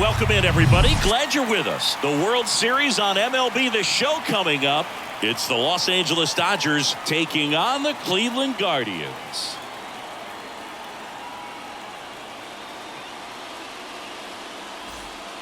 welcome in, everybody. Glad you're with us. The World Series on MLB The Show coming up. It's the Los Angeles Dodgers taking on the Cleveland Guardians.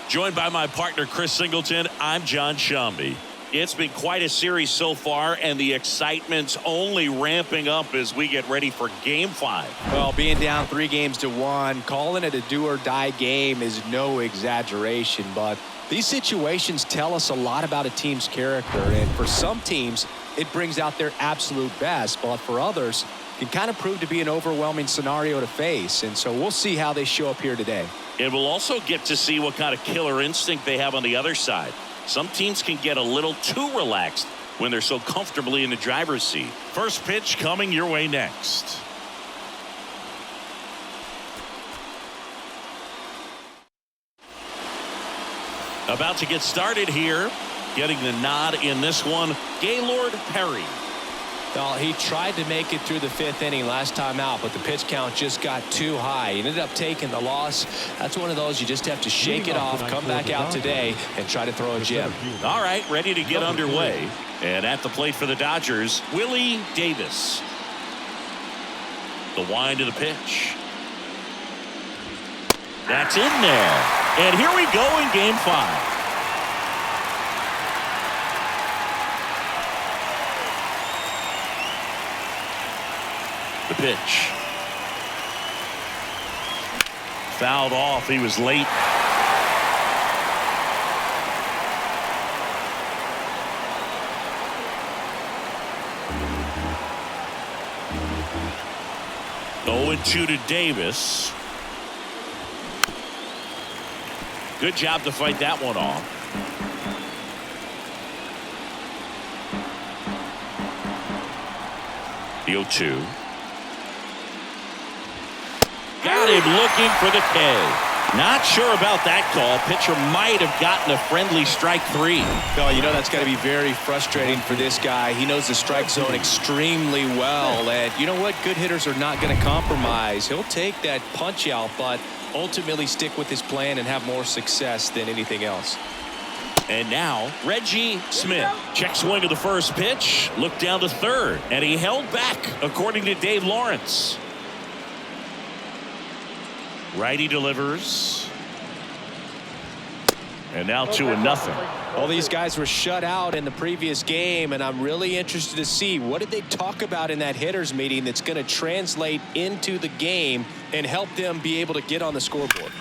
Joined by my partner, Chris Singleton, I'm John Shambi. It's been quite a series so far, and the excitement's only ramping up as we get ready for Game 5. Well, being down 3-1, calling it a do-or-die game is no exaggeration, but these situations tell us a lot about a team's character, and for some teams, it brings out their absolute best, but for others, it can kind of prove to be an overwhelming scenario to face, and so we'll see how they show up here today. And we'll also get to see what kind of killer instinct they have on the other side. Some teams can get a little too relaxed when they're so comfortably in the driver's seat. First pitch coming your way next. About to get started here. Getting the nod in this one, Gaylord Perry. Well, he tried to make it through the 5th inning last time out, but the pitch count just got too high. He ended up taking the loss. That's one of those you just have to shake it off, come back out today, and try to throw a gem. All right, ready to get underway. And at the plate for the Dodgers, Willie Davis. The wind of the pitch. That's in there. And here we go in Game 5. The pitch. Fouled off. He was late. Oh, 0-2 to Davis. Good job to fight that one off. The 0-2. Got him looking for the K. Not sure about that call. Pitcher might have gotten a friendly strike 3. Oh, you know that's got to be very frustrating for this guy. He knows the strike zone extremely well, and you know what? Good hitters are not going to compromise. He'll take that punch out, but ultimately stick with his plan and have more success than anything else. And now Reggie Smith. Check swing of the first pitch. Looked down to third, and he held back, according to Dave Lawrence. Righty delivers. And now 2-0. Well, these guys were shut out in the previous game, and I'm really interested to see what did they talk about in that hitters meeting that's going to translate into the game and help them be able to get on the scoreboard.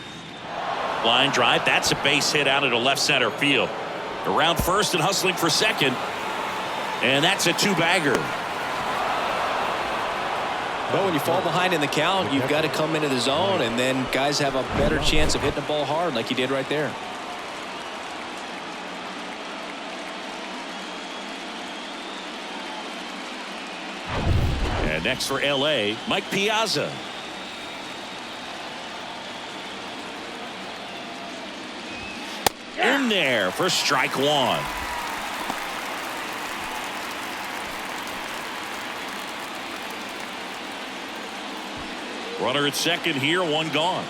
Line drive. That's a base hit out into left center field. Around first and hustling for second. And that's a 2-bagger. But when you fall behind in the count, you've got to come into the zone, and then guys have a better chance of hitting the ball hard like you did right there. And next for L.A., Mike Piazza. In there for strike 1. Runner at second here, 1 gone.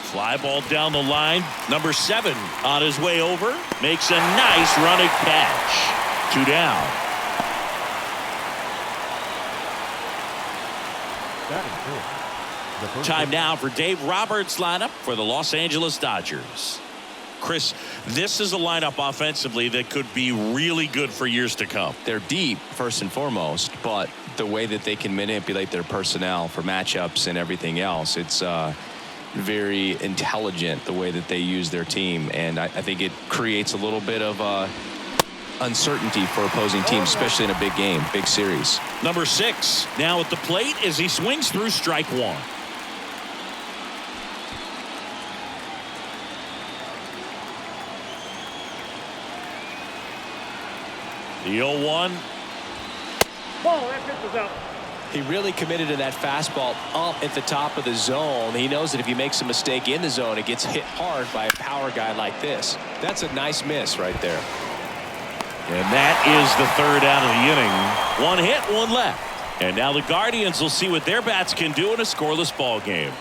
Fly ball down the line. Number 7 on his way over. Makes a nice running catch. 2 down. Time now for Dave Roberts' lineup for the Los Angeles Dodgers. Chris, this is a lineup offensively that could be really good for years to come. They're deep, first and foremost, but the way that they can manipulate their personnel for matchups and everything else, it's very intelligent the way that they use their team, and I think it creates a little bit of uncertainty for opposing teams, especially in a big game, big series. Number 6 now at the plate as he swings through strike 1. The 0-1. Ball, that pitch was out. He really committed to that fastball up at the top of the zone. He knows that if he makes a mistake in the zone, it gets hit hard by a power guy like this. That's a nice miss right there. And that is the third out of the inning. 1 hit, 1 left. And now the Guardians will see what their bats can do in a scoreless ball game.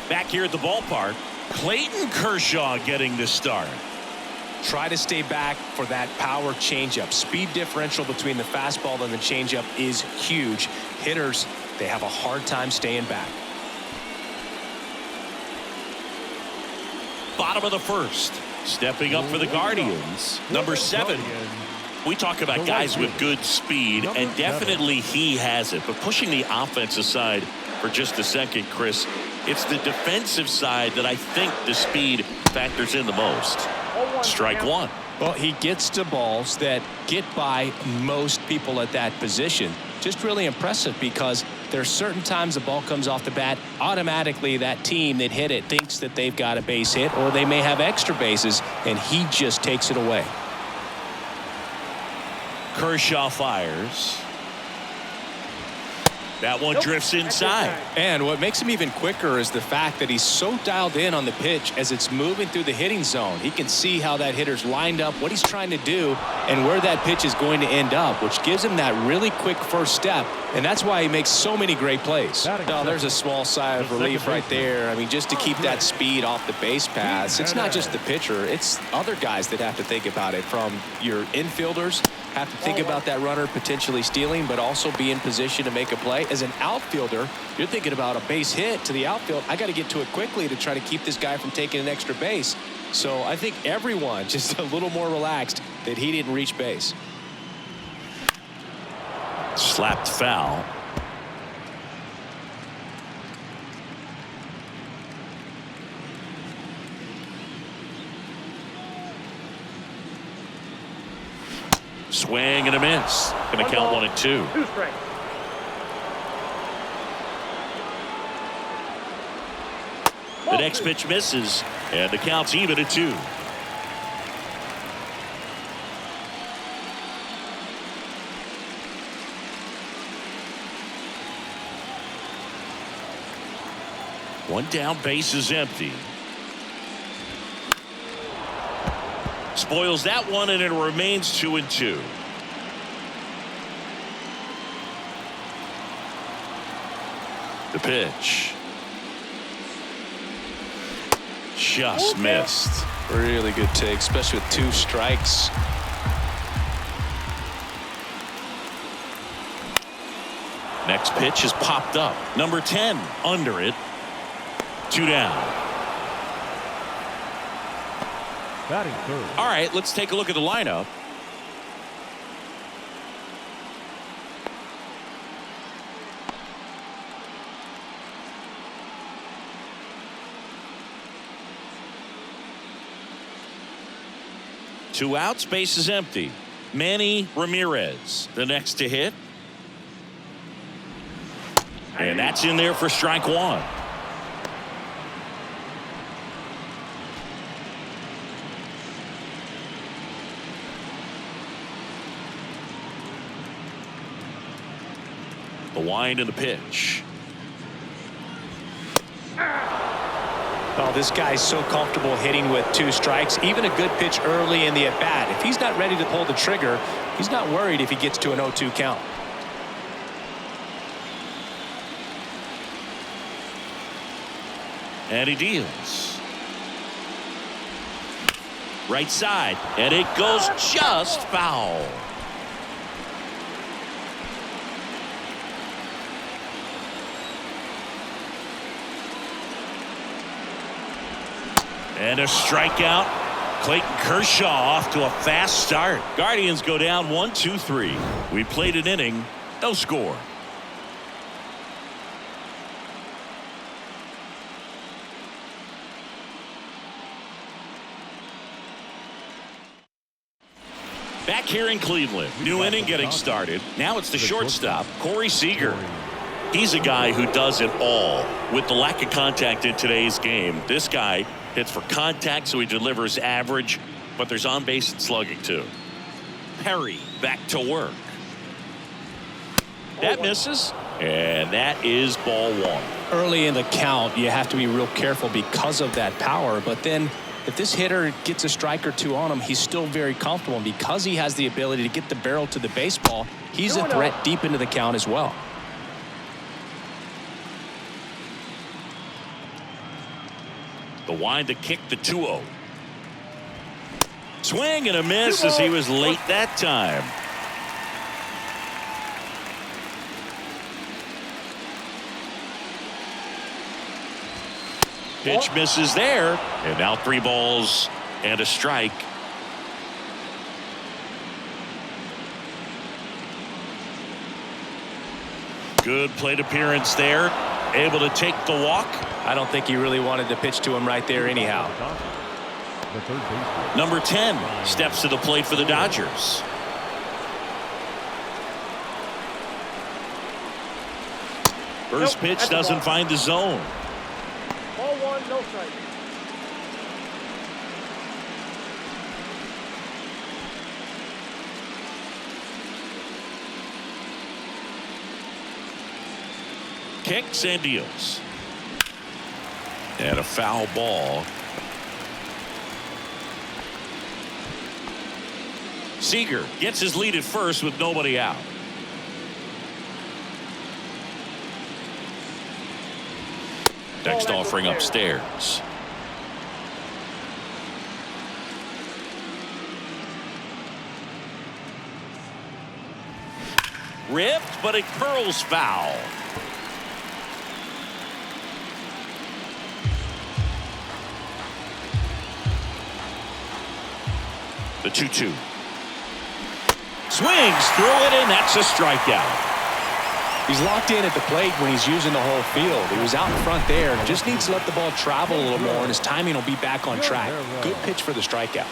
Back here at the ballpark, Clayton Kershaw getting the start. Try to stay back for that power changeup. Speed differential between the fastball and the changeup is huge. Hitters, they have a hard time staying back. Bottom of the first. Stepping up for the Guardians, number 7. We talk about guys with good speed, and definitely he has it. But pushing the offense aside for just a second, Chris, it's the defensive side that I think the speed factors in the most. Strike one. Well, he gets to balls that get by most people at that position. Just really impressive because there's certain times the ball comes off the bat, automatically that team that hit it thinks that they've got a base hit, or they may have extra bases, and he just takes it away. Kershaw fires. That one drifts inside. And what makes him even quicker is the fact that he's so dialed in on the pitch as it's moving through the hitting zone. He can see how that hitter's lined up, what he's trying to do, and where that pitch is going to end up, which gives him that really quick first step. And that's why he makes so many great plays. Now, there's a small sigh of relief right there. I mean, just to keep that speed off the base paths, it's not just the pitcher, it's other guys that have to think about it. From your infielders, have to think about that runner potentially stealing, but also be in position to make a play. As an outfielder, you're thinking about a base hit to the outfield. I got to get to it quickly to try to keep this guy from taking an extra base. So I think everyone just a little more relaxed that he didn't reach base. Slapped foul. Swing and a miss. Going to count 1-2. 2 strikes. The next pitch misses, and the count's even at 2. One down, base is empty. Spoils that one, and it remains 2-2. The pitch. Just missed. Really good take, especially with 2 strikes. Next pitch is popped up. Number 10 under it. 2 down. Batting third. All right, let's take a look at the lineup. Two outs, base is empty. Manny Ramirez, the next to hit. And that's in there for strike 1. The wind and the pitch. Oh, this guy's so comfortable hitting with 2 strikes. Even a good pitch early in the at-bat. If he's not ready to pull the trigger, he's not worried if he gets to an 0-2 count. And he deals. Right side, and it goes just foul. And a strikeout. Clayton Kershaw off to a fast start. Guardians go down 1-2-3. We played an inning, no score. Back here in Cleveland, new inning getting started. Now it's the shortstop, Corey Seager. He's a guy who does it all. With the lack of contact in today's game, this guy hits for contact, so he delivers average, but there's on base and slugging too. Perry back to work. That misses. And that is ball one. Early in the count, you have to be real careful because of that power. But then if this hitter gets a strike or two on him, he's still very comfortable. And because he has the ability to get the barrel to the baseball, he's a threat deep into the count as well. The wind to kick the 2-0. Swing and a miss as he was late that time. Pitch misses there, and now 3 balls and a strike. Good plate appearance there, able to take the walk. I don't think he really wanted to pitch to him right there anyhow. The third baseman. Number 10 steps to the plate for the Dodgers. First pitch doesn't find the zone. Ball one, no strike. Kicks and deals. And a foul ball. Seager gets his lead at first with nobody out. Next offering upstairs. Ripped, but it curls foul. The 2-2. Swings through it, and that's a strikeout. He's locked in at the plate when he's using the whole field. He was out in front there. Just needs to let the ball travel a little more, and his timing will be back on track. Good pitch for the strikeout.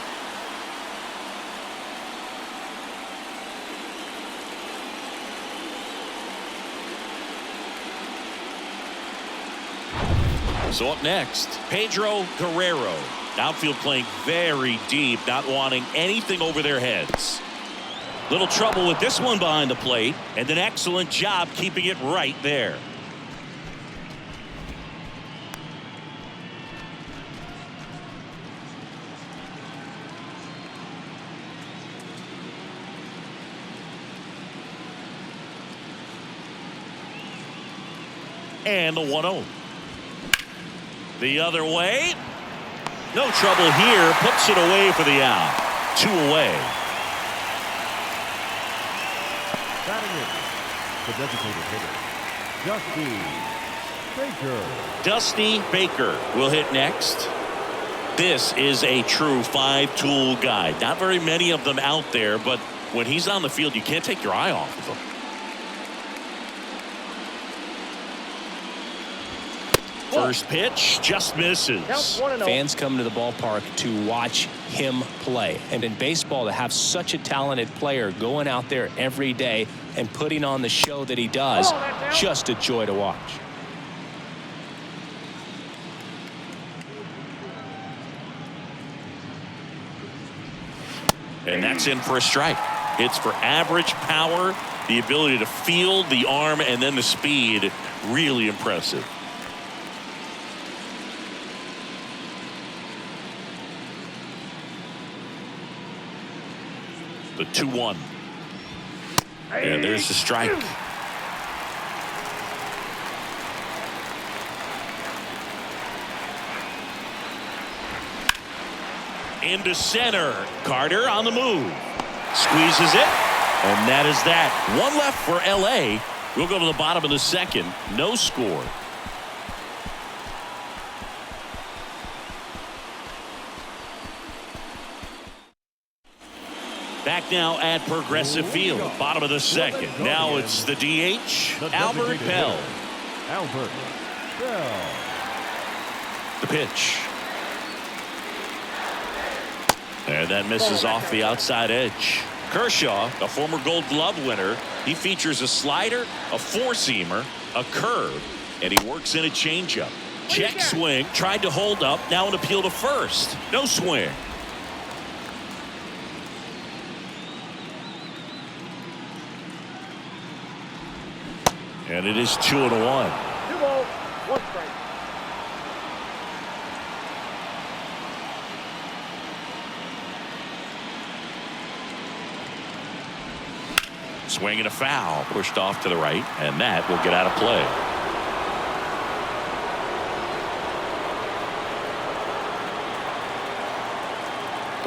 So up next, Pedro Guerrero. Outfield playing very deep, not wanting anything over their heads. Little trouble with this one behind the plate, and an excellent job keeping it right there. And the 1-0. The other way. No trouble here. Puts it away for the out. 2 away. Batting in, the designated hitter, Dusty Baker. Dusty Baker will hit next. This is a true 5-tool guy. Not very many of them out there, but when he's on the field, you can't take your eye off of him. First pitch just misses. Fans come to the ballpark to watch him play. And in baseball, to have such a talented player going out there every day and putting on the show that he does, just a joy to watch. And that's in for a strike. It's for average power, the ability to field, the arm, and then the speed. Really impressive. The 2-1. And there's the strike. Into center. Carter on the move. Squeezes it. And that is that. One left for LA. We'll go to the bottom of the second. No score. Back now at Progressive Field, bottom of the second. Now it's the DH, Albert Bell. Albert Bell. The pitch. And that misses off the outside edge. Kershaw, a former Gold Glove winner, he features a slider, a four-seamer, a curve, and he works in a changeup. Check swing, tried to hold up, now an appeal to first. No swing. And it is 2-1. 2 balls, 1 strike. Swing and a foul, pushed off to the right, and that will get out of play.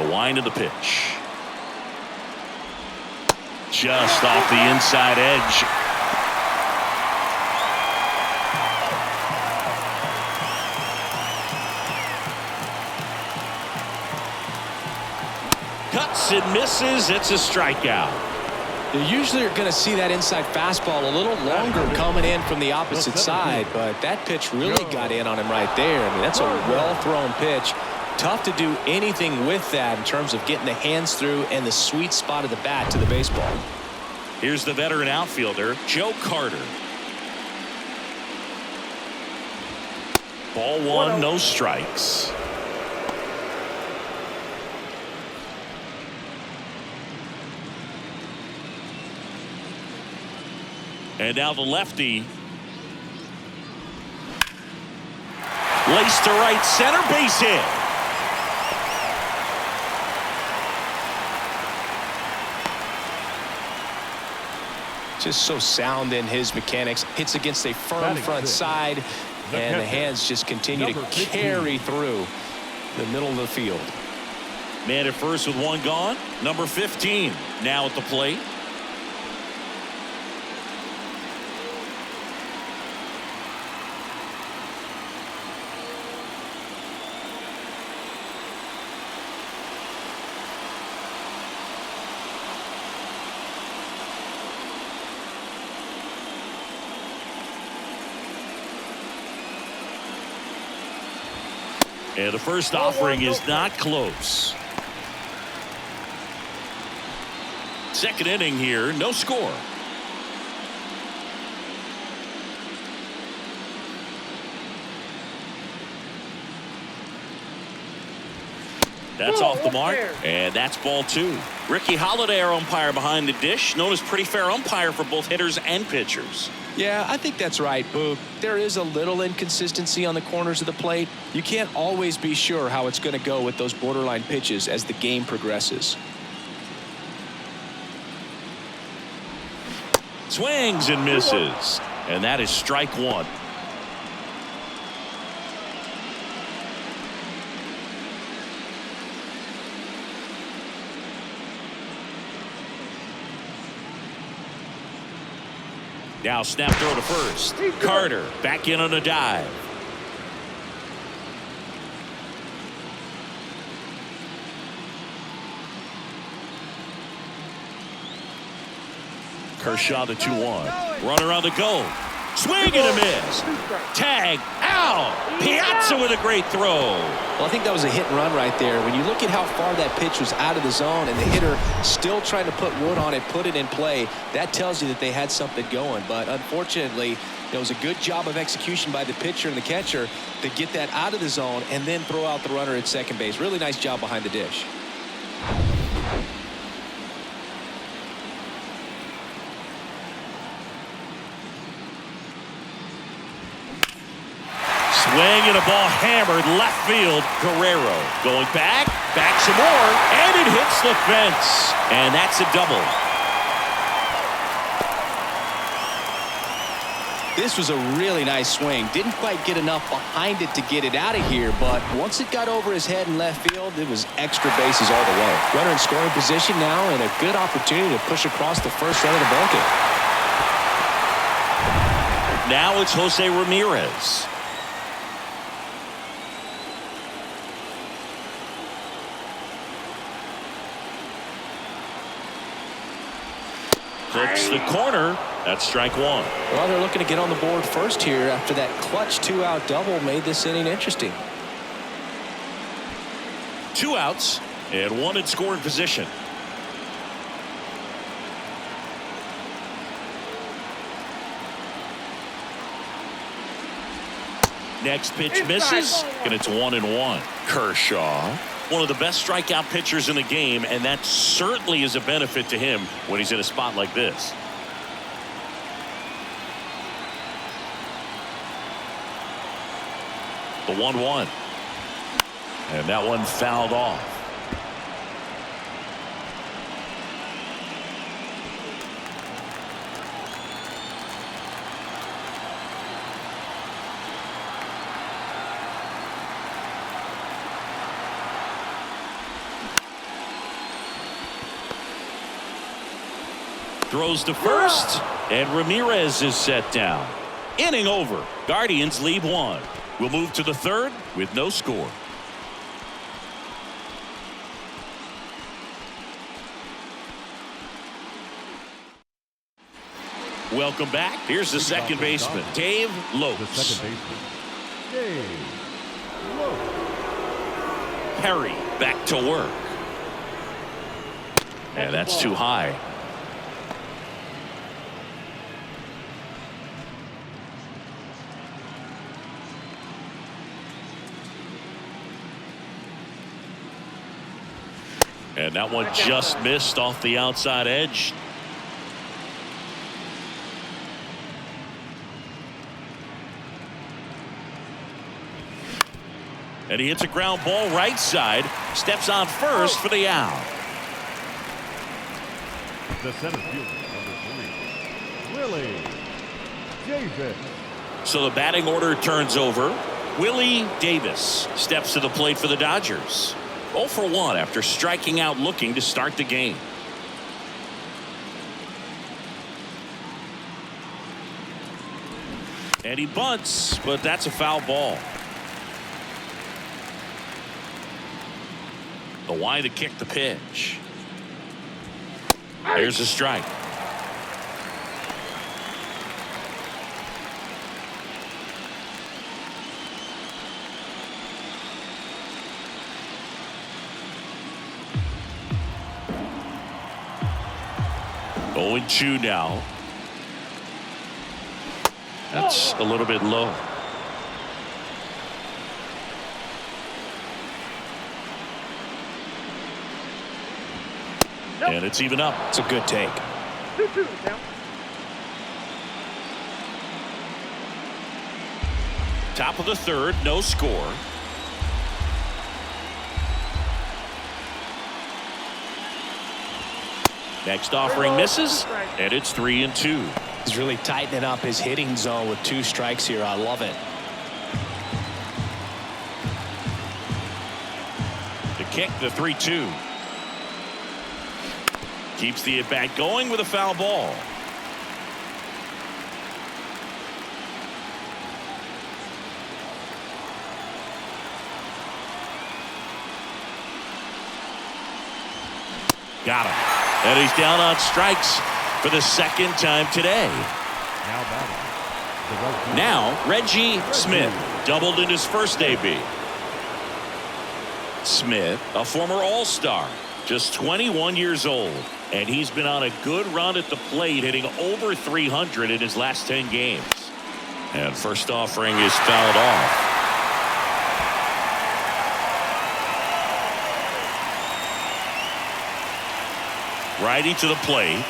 The wind of the pitch. Just off the inside edge. Cuts and misses. It's a strikeout. You usually are going to see that inside fastball a little longer coming in from the opposite side, but that pitch really got in on him right there. I mean, that's a well-thrown pitch. Tough to do anything with that in terms of getting the hands through and the sweet spot of the bat to the baseball. Here's the veteran outfielder, Joe Carter. Ball 1, no strikes. And now the lefty. Laced to right center, base hit. Just so sound in his mechanics. Hits against a firm front side, and the hands just continue to carry through the middle of the field. Man at first with 1 gone. Number 15 now at the plate. And the first offering is not close. Second inning here, no score. That's off the mark, and that's ball 2. Ricky Holiday, our umpire behind the dish, known as pretty fair umpire for both hitters and pitchers. Yeah, I think that's right, Boog. There is a little inconsistency on the corners of the plate. You can't always be sure how it's going to go with those borderline pitches as the game progresses. Swings and misses, and that is strike 1. Now snap throw to first. Carter back in on a dive. Kershaw the 2-1. Runner on the go. Swing and a miss. Tag out. Piazza with a great throw. Well, I think that was a hit and run right there. When you look at how far that pitch was out of the zone and the hitter still trying to put wood on it, put it in play, that tells you that they had something going. But unfortunately, it was a good job of execution by the pitcher and the catcher to get that out of the zone and then throw out the runner at second base. Really nice job behind the dish. Swing and a ball hammered left field. Guerrero going back some more, and it hits the fence. And that's a double. This was a really nice swing. Didn't quite get enough behind it to get it out of here, but once it got over his head in left field, it was extra bases all the way. Runner in scoring position now, and a good opportunity to push across the first run of the ballgame. Now it's Jose Ramirez. Clips the corner. That's strike 1. Well, they're looking to get on the board first here after that clutch 2-out double made this inning interesting. 2 outs and 1 in scoring position. Next pitch misses, and it's 1-1. Kershaw, one of the best strikeout pitchers in the game, and that certainly is a benefit to him when he's in a spot like this. The 1-1. And that one fouled off. Throws to first, and Ramirez is set down. Inning over. Guardians lead 1. We'll move to the 3rd with no score. Welcome back. Here's the second baseman, Dave The Lopes. second baseman, Dave Lopes. Perry back to work. And that's too high. And that one just missed off the outside edge. And he hits a ground ball right side. Steps on first for the out. The center fielder, number 3, Willie Davis. So the batting order turns over. Willie Davis steps to the plate for the Dodgers. 0 for 1 after striking out looking to start the game. And he bunts, but that's a foul ball. The wide to kick the pitch. There's a strike. Oh, 0-2 now. That's a little bit low. And it's even up. It's a good take. 2-2 now. Top of the 3rd, no score. Next offering misses, and it's 3-2. He's really tightening up his hitting zone with 2 strikes here. I love it. The kick, the 3-2. Keeps the at-bat going with a foul ball. Got him. And he's down on strikes for the 2nd time today. Now batting, the right fielder, Now Reggie Smith doubled in his first AB. Smith, a former All-Star, just 21 years old, and he's been on a good run at the plate, hitting over 300 in his last 10 games. And first offering is fouled off. Righty to the plate.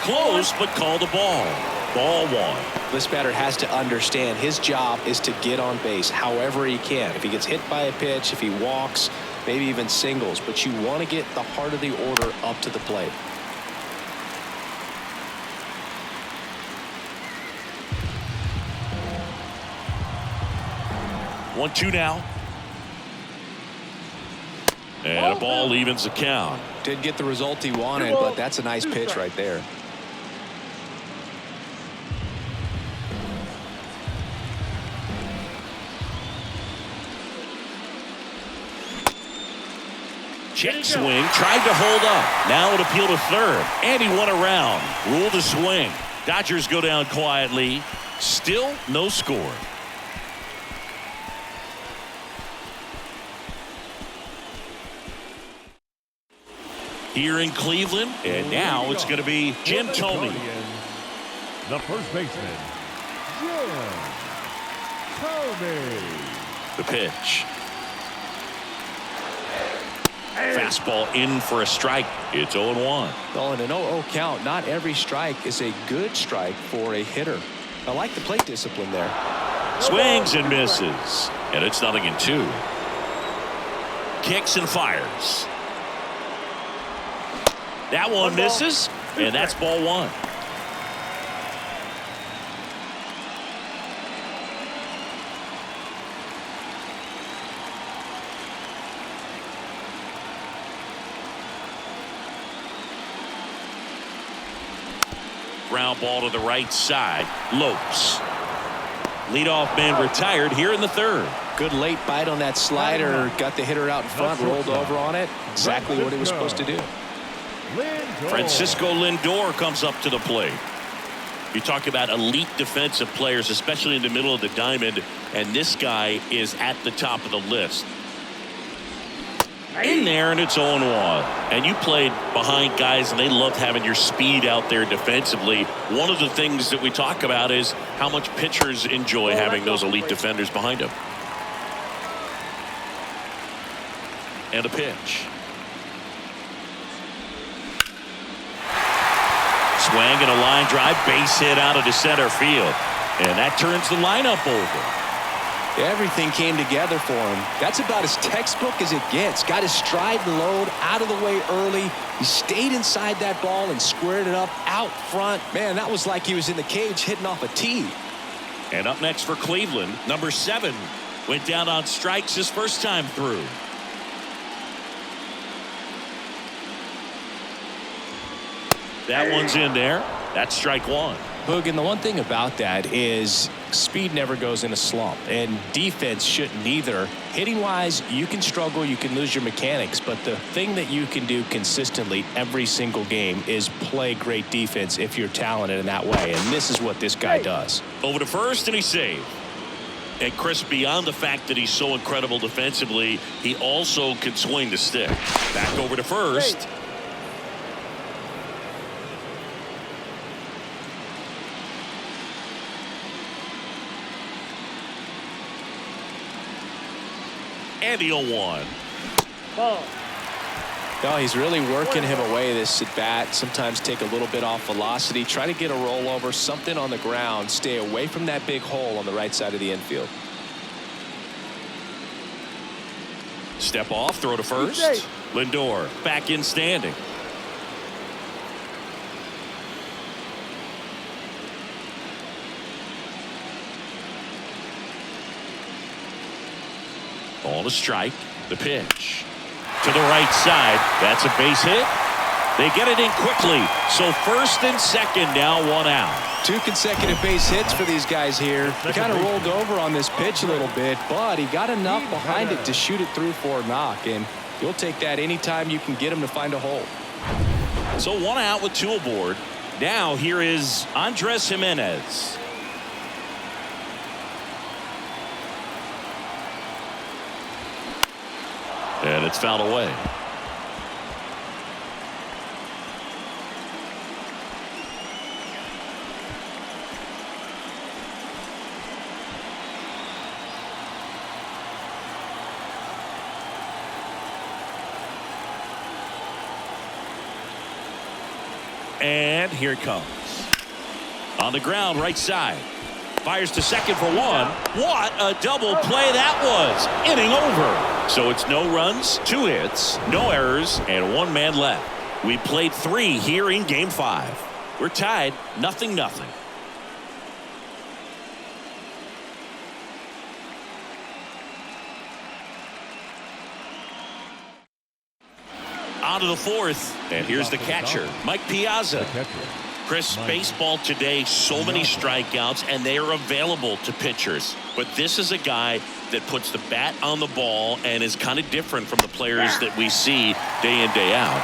Close, but called a ball. Ball 1. This batter has to understand his job is to get on base however he can. If he gets hit by a pitch, if he walks, maybe even singles, but you want to get the heart of the order up to the plate. One, 2 now. And a ball evens the count. Didn't get the result he wanted, but that's a nice pitch right there. Check swing, tried to hold up. Now it appeal to 3rd, and he won around. Ruled a swing. Dodgers go down quietly. Still no score. Here in Cleveland, and now it's going to be Jim Thome. The first baseman, Jim Thome. The pitch. Fastball in for a strike. It's 0-1. Well, in an 0-0 count, not every strike is a good strike for a hitter. I like the plate discipline there. Swings and misses. And it's 0-2. Kicks and fires. That one misses. And that's ball one. Ground ball to the right side. Lopes. Leadoff man retired here in the third. Good late bite on that slider. Got the hitter out in front, rolled over on it. Exactly what he was supposed to do. Francisco Lindor comes up to the plate. You talk about elite defensive players, especially in the middle of the diamond, and this guy is at the top of the list. In there, and it's 0-1. And you played behind guys, and they loved having your speed out there defensively. One of the things that we talk about is how much pitchers enjoy having those elite defenders behind them. And a pitch. Swing and a line drive, base hit out of the center field. And that turns the lineup over. Everything came together for him. That's about as textbook as it gets. Got his stride and load out of the way early. He stayed inside that ball and squared it up out front. Man, that was like he was in the cage hitting off a tee. And up next for Cleveland, number 7 went down on strikes his first time through. That one's in there. That's strike one. Boog, and the one thing about that is speed never goes in a slump, and defense shouldn't either. Hitting wise, you can struggle, you can lose your mechanics, but the thing that you can do consistently every single game is play great defense if you're talented in that way, and this is what this guy does. Over to first, and he saved. And Chris, beyond the fact that he's so incredible defensively, he also can swing the stick. Back over to first. And the 0-1. No, he's really working him away this at bat. Sometimes take a little bit off velocity. Try to get a rollover, something on the ground. Stay away from that big hole on the right side of the infield. Step off, throw to first. Lindor back in standing. On a strike, the pitch to the right side. That's a base hit. They get it in quickly. So first and second, now 1 out. 2 consecutive base hits for these guys here. He kind of rolled over on this pitch a little bit, but he got enough behind it to shoot it through for a knock, and you'll take that anytime you can get him to find a hole. So 1 out with 2 aboard. Now here is Andres Jimenez. And it's fouled away. And here it comes. On the ground, right side. Fires to second for 1. What a double play that was. Inning over. So it's no runs, 2 hits, no errors, and 1 man left. We played 3 here in game 5. We're tied 0-0. On to the 4th, and here's the catcher, Mike Piazza. Chris, baseball today, so many strikeouts, and they are available to pitchers. But this is a guy that puts the bat on the ball and is kind of different from the players that we see day in, day out.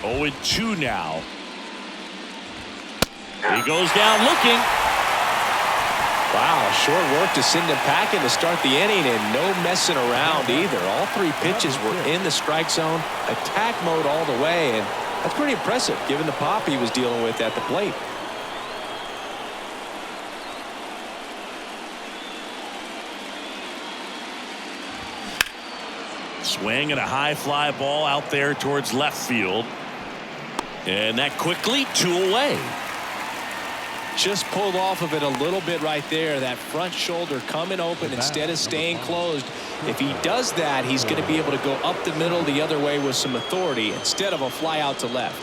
Oh, 2 now. He goes down looking. Wow, short work to send him packing to start the inning, and no messing around either. All 3 pitches were in the strike zone, attack mode all the way, and that's pretty impressive given the pop he was dealing with at the plate. Swing and a high fly ball out there towards left field. And that quickly 2 away. Just pulled off of it a little bit right there. That front shoulder coming open instead of staying closed. If he does that, he's going to be able to go up the middle the other way with some authority instead of a fly out to left.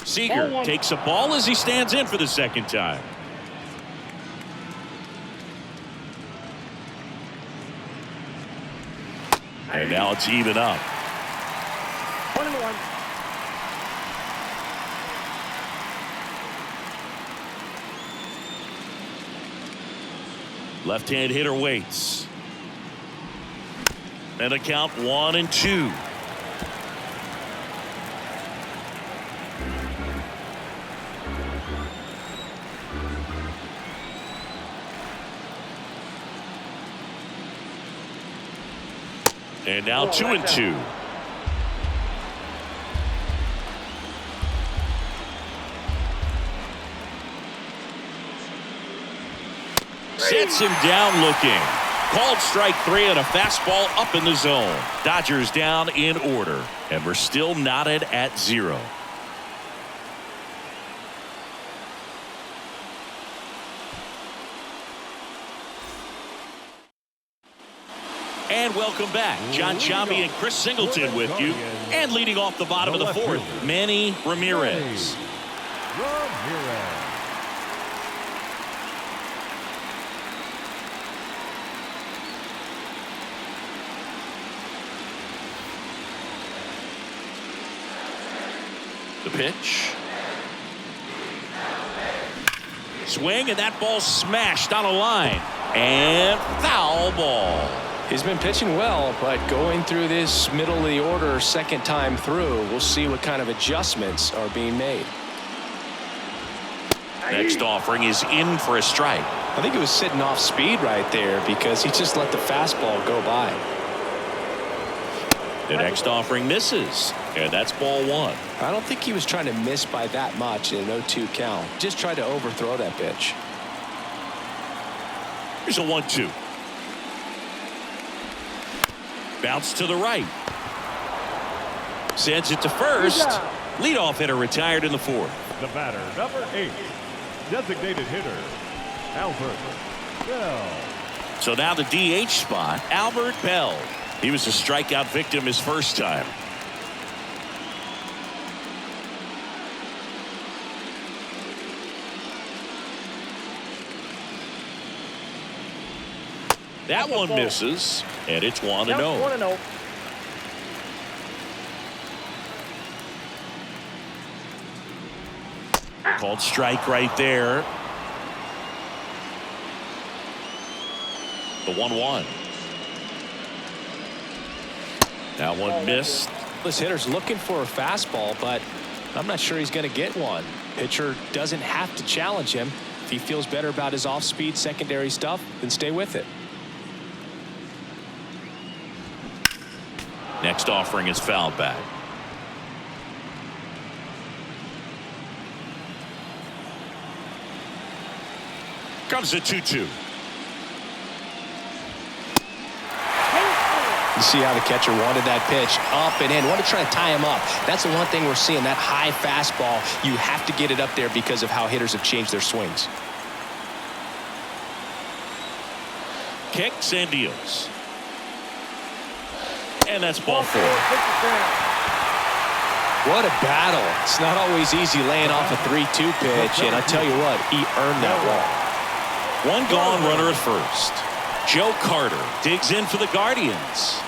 Seager takes a ball as he stands in for the second time. And now it's even up. 1-1. Left-hand hitter waits. And a count 1-2. And now 2-2. Sets him down looking. Called strike 3 and a fastball up in the zone. Dodgers down in order. And we're still knotted at 0. And welcome back. John Chambi and Chris Singleton with you. And leading off the bottom of the 4th, Manny Ramirez. The pitch. Swing, and that ball smashed on a line. And foul ball. He's been pitching well, but going through this middle of the order second time through, we'll see what kind of adjustments are being made. Next offering is in for a strike. I think he was sitting off speed right there because he just let the fastball go by. The next offering misses, and that's ball 1. I don't think he was trying to miss by that much in an 0-2 count. Just tried to overthrow that pitch. Here's a 1-2. Bounce to the right. Sends it to first. Leadoff hitter retired in the 4th. The batter, number 8, designated hitter, Albert Bell. So now the DH spot, Albert Bell. He was a strikeout victim his first time. That one misses, and it's 1-0. 1-0. Called strike right there. The 1-1. That one missed. This hitter's looking for a fastball, but I'm not sure he's going to get one. Pitcher doesn't have to challenge him. If he feels better about his off-speed secondary stuff, then stay with it. Next offering is fouled back. Comes the 2-2. You see how the catcher wanted that pitch up and in. Want to try to tie him up. That's the one thing we're seeing, that high fastball. You have to get it up there because of how hitters have changed their swings. Kicks and deals. And that's ball 4. What a battle. It's not always easy laying off a 3-2 pitch, and I'll tell you what, he earned that ball. One gone, runner at first. Joe Carter digs in for the Guardians.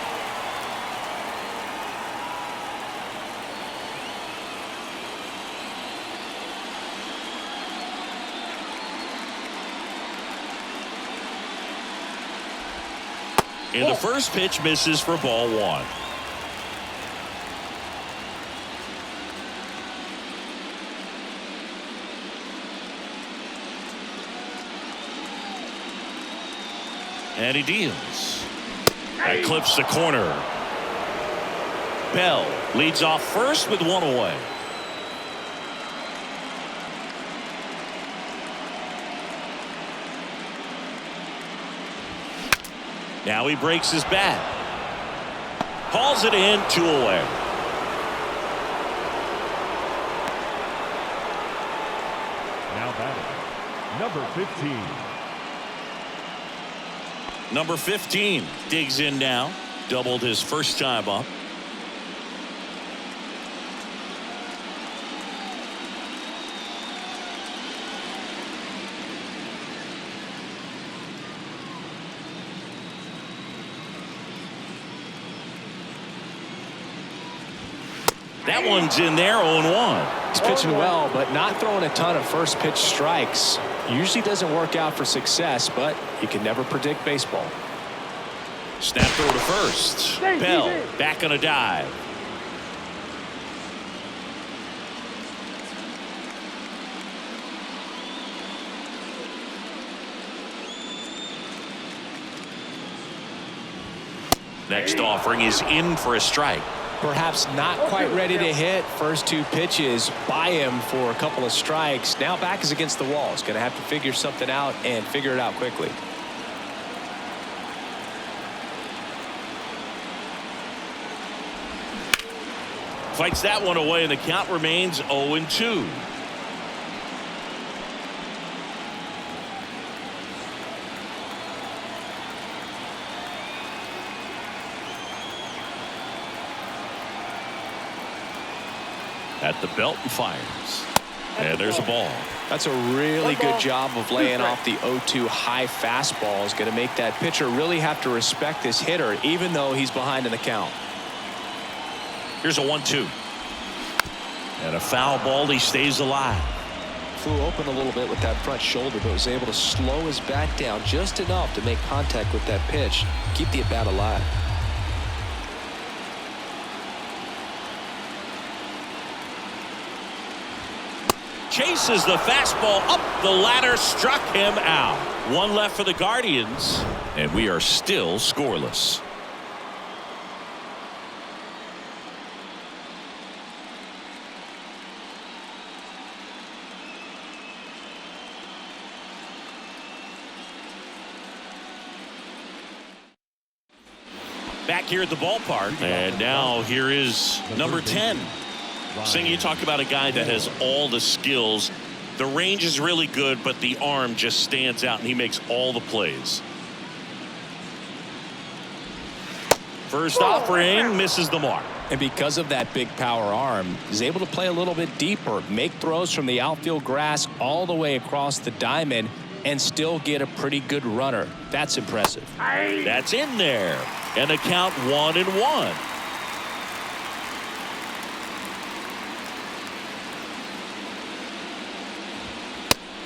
And the first pitch misses for ball 1. And he deals. That clips the corner. Bell leads off first with 1 away. Now he breaks his bat. Calls it in, 2 away. Now batting, number 15. Number 15 digs in now. Doubled his first time up. That one's in there, 0-1. He's pitching well, but not throwing a ton of first pitch strikes. Usually doesn't work out for success, but you can never predict baseball. Snap throw to first. Bell back on a dive. Next offering is in for a strike. Perhaps not quite ready to hit. First 2 pitches by him for a couple of strikes. Now back is against the wall. He's going to have to figure something out and figure it out quickly. Fights that one away, and the count remains 0-2. At the belt and fires. And there's a ball. That's a really good job of laying off the 0-2 high fastball. Is going to make that pitcher really have to respect this hitter, even though he's behind in the count. Here's a 1-2. And a foul ball. He stays alive. Flew open a little bit with that front shoulder, but was able to slow his bat down just enough to make contact with that pitch. Keep the at-bat alive. Chases the fastball up the ladder, struck him out. 1 left for the Guardians, and we are still scoreless. Back here at the ballpark, and now here is number 10. Sing, you talk about a guy that has all the skills. The range is really good, but the arm just stands out, and he makes all the plays. First offering misses the mark. And because of that big power arm, he's able to play a little bit deeper, make throws from the outfield grass all the way across the diamond, and still get a pretty good runner. That's impressive. That's in there. And the count 1-1.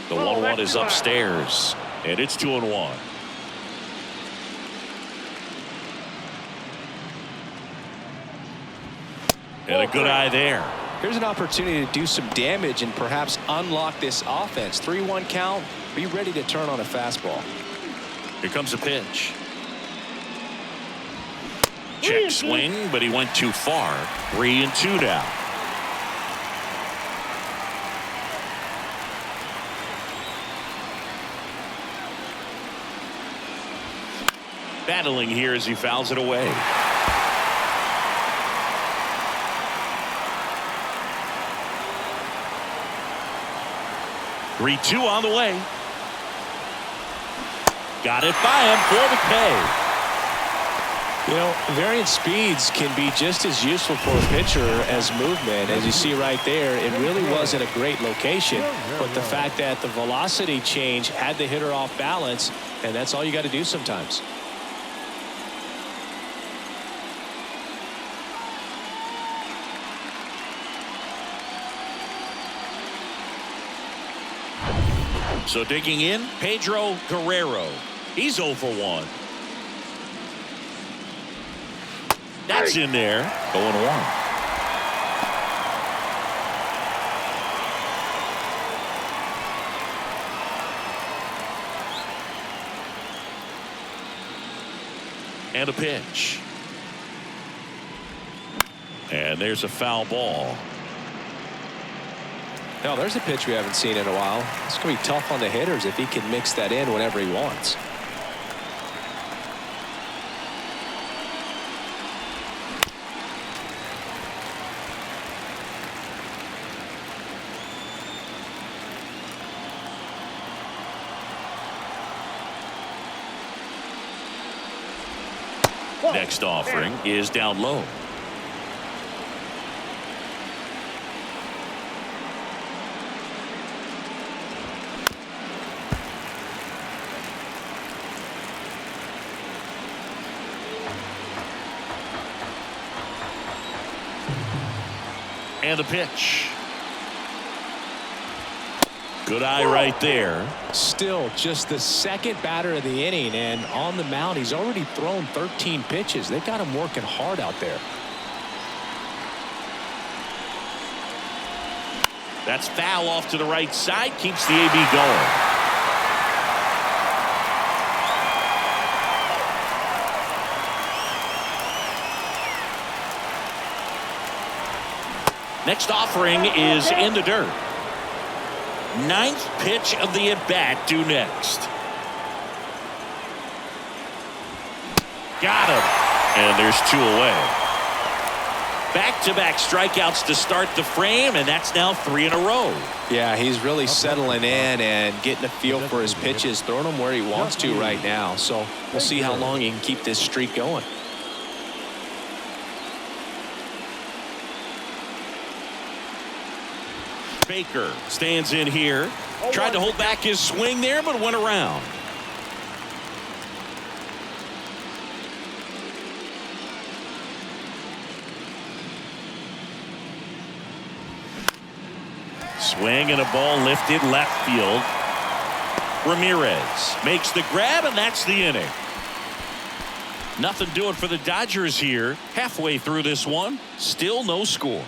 The 1-1 is upstairs, and it's 2-1. And a good eye there. Here's an opportunity to do some damage and perhaps unlock this offense. 3-1 count. Be ready to turn on a fastball. Here comes a pitch. Check swing, but he went too far. 3-2 now. Battling here as he fouls it away. Three-2 on the way. Got it by him for the K. You know, variant speeds can be just as useful for a pitcher as movement. As you see right there, it really wasn't a great location, but the fact that the velocity change had the hitter off balance, and that's all you got to do sometimes. So digging in, Pedro Guerrero. He's 0 for 1. That's in there. 0-1. And a pitch. And there's a foul ball. Now, there's a pitch we haven't seen in a while. It's going to be tough on the hitters if he can mix that in whenever he wants. Next offering is down low. And the pitch. Good eye right there. Still just the second batter of the inning, and on the mound he's already thrown 13 pitches. They've got him working hard out there. That's foul off to the right side. Keeps the AB going. Next offering is in the dirt. Ninth pitch of the at-bat due next. Got him. And there's 2 away. Back-to-back strikeouts to start the frame, and that's now 3 in a row. Yeah, he's really settling in and getting a feel for his pitches, throwing them where he wants to right now. So we'll see how long he can keep this streak going. Baker stands in here. Tried to hold back his swing there, but went around. Swing and a ball lifted left field. Ramirez makes the grab, and that's the inning. Nothing doing for the Dodgers here. Halfway through this one, still no score.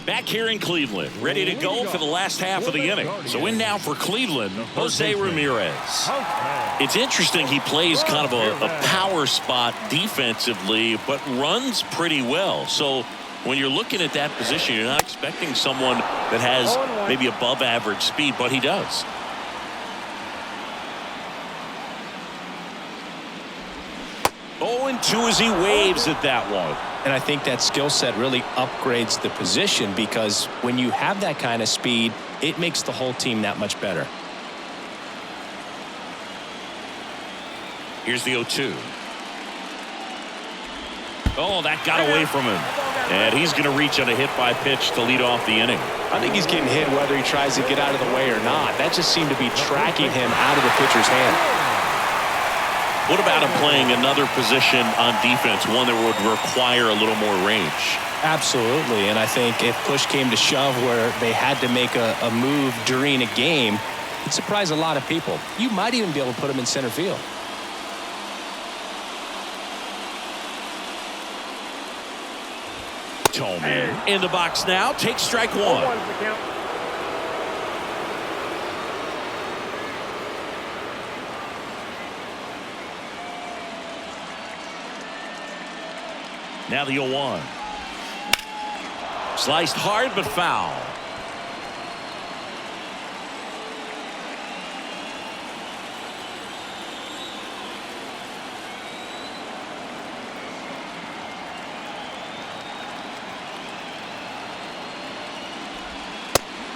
Back here in Cleveland, ready to go for the last half of the inning. So in now for Cleveland, Jose Ramirez. It's interesting, he plays kind of a power spot defensively, but runs pretty well. So when you're looking at that position, you're not expecting someone that has maybe above average speed, but he does. Oh, and 2 as he waves at that one. And I think that skill set really upgrades the position, because when you have that kind of speed, it makes the whole team that much better. Here's the 0-2. Oh, that got away from him. And he's going to reach on a hit by pitch to lead off the inning. I think he's getting hit whether he tries to get out of the way or not. That just seemed to be tracking him out of the pitcher's hand. What about him playing another position on defense, one that would require a little more range? Absolutely, and I think if push came to shove where they had to make a move during a game, it'd surprise a lot of people. You might even be able to put him in center field. Tolman in the box now, takes strike 1. Now the 0-1. Sliced hard but foul.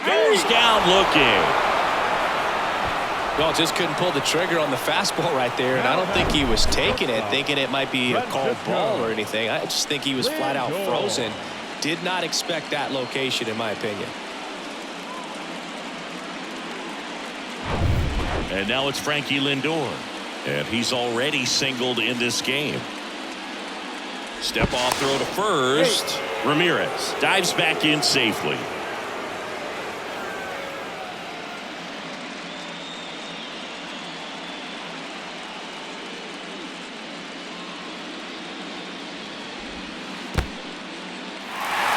Goes down looking. Well, just couldn't pull the trigger on the fastball right there, and I don't think he was taking it, thinking it might be a called ball or anything. I just think he was flat out frozen. Did not expect that location, in my opinion. And now it's Frankie Lindor, and he's already singled in this game. Step off throw to first. Ramirez dives back in safely.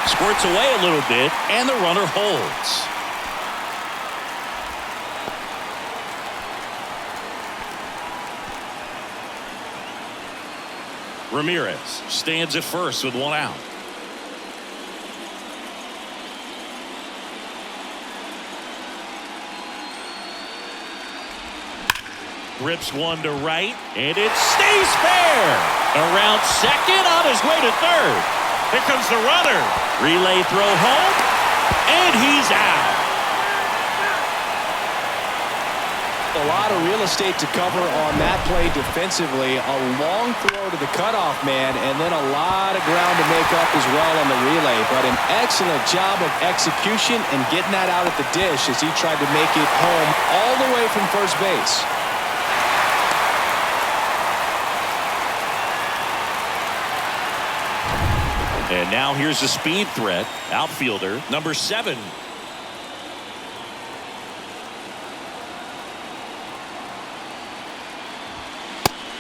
Squirts away a little bit, and the runner holds. Ramirez stands at first with 1 out. Rips one to right, and it stays fair. Around second, on his way to third. Here comes the runner. Relay throw home, and he's out. a lot of real estate to cover on that play defensively. A long throw to the cutoff man, and then a lot of ground to make up as well on the relay. But an excellent job of execution and getting that out at the dish as he tried to make it home all the way from first base. And now here's a speed threat. Outfielder number 7.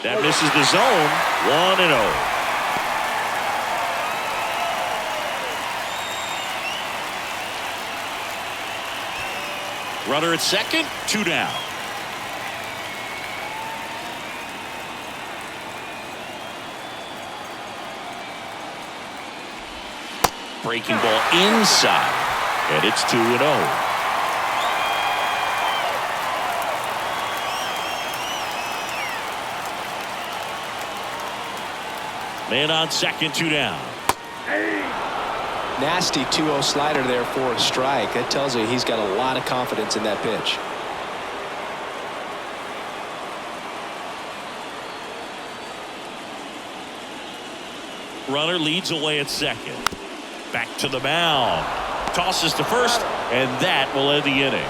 That misses the zone. 1-0. Runner at second, 2 down. Breaking ball inside, and it's 2-0. Man on second, 2 down. Nasty 2-0 slider there for a strike. That tells you he's got a lot of confidence in that pitch. Runner leads away at second. Back to the mound. Tosses to first, and that will end the inning.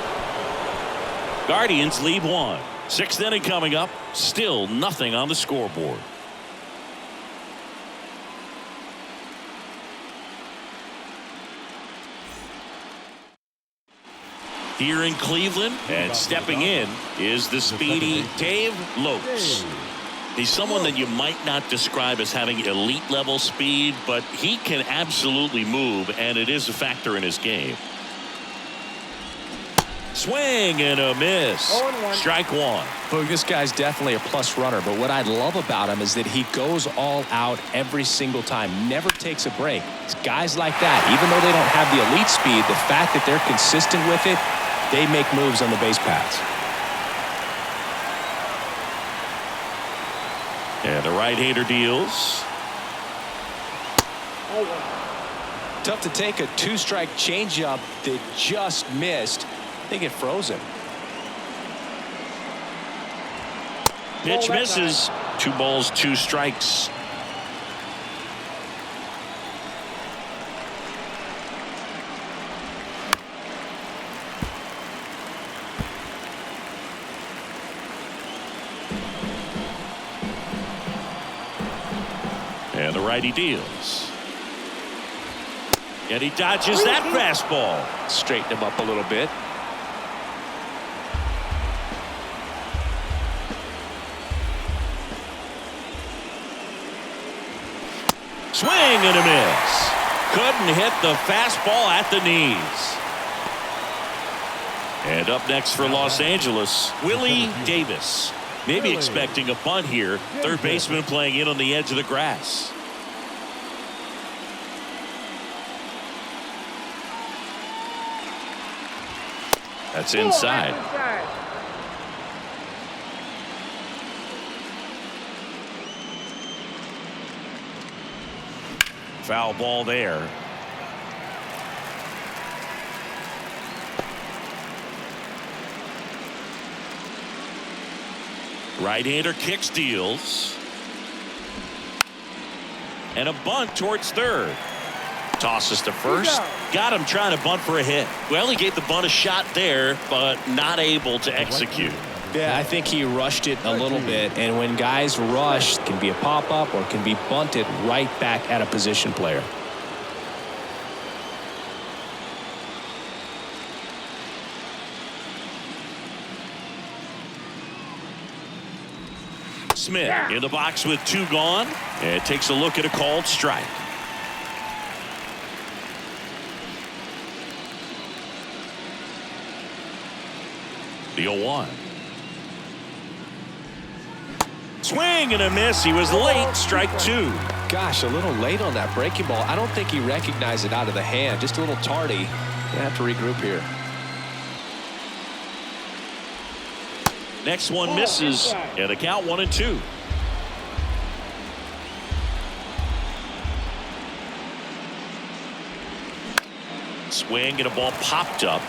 Guardians lead 1. 6th inning coming up. Still nothing on the scoreboard. Here in Cleveland, and stepping in is the speedy Dave Lopes. He's someone that you might not describe as having elite level speed, but he can absolutely move, and it is a factor in his game. Swing and a miss. Strike 1. Look, this guy's definitely a plus runner, but what I love about him is that he goes all out every single time, never takes a break. It's guys like that, even though they don't have the elite speed, the fact that they're consistent with it, they make moves on the base paths. And the right-hander deals. Tough to take a 2-strike changeup that just missed. I think it froze him. Pitch misses. 2 balls, 2 strikes. And the righty deals. And he dodges that fastball. Straighten him up a little bit. Swing and a miss. Couldn't hit the fastball at the knees. And up next for Los Angeles, Willie Davis. Maybe expecting a bunt here. Third baseman playing in on the edge of the grass. That's inside. Foul ball there. Right-hander kicks, deals. And a bunt towards third. Tosses to first. Got him trying to bunt for a hit. Well, he gave the bunt a shot there, but not able to execute. Yeah, I think he rushed it a little bit, and when guys rush, it can be a pop-up or it can be bunted right back at a position player. Smith in the box with 2 gone, and takes a look at a called strike. The 0-1. Swing and a miss. He was late. Strike 2. Gosh, a little late on that breaking ball. I don't think he recognized it out of the hand. Just a little tardy. Gonna have to regroup here. Next one misses, and the count 1-2. Swing and a ball popped up.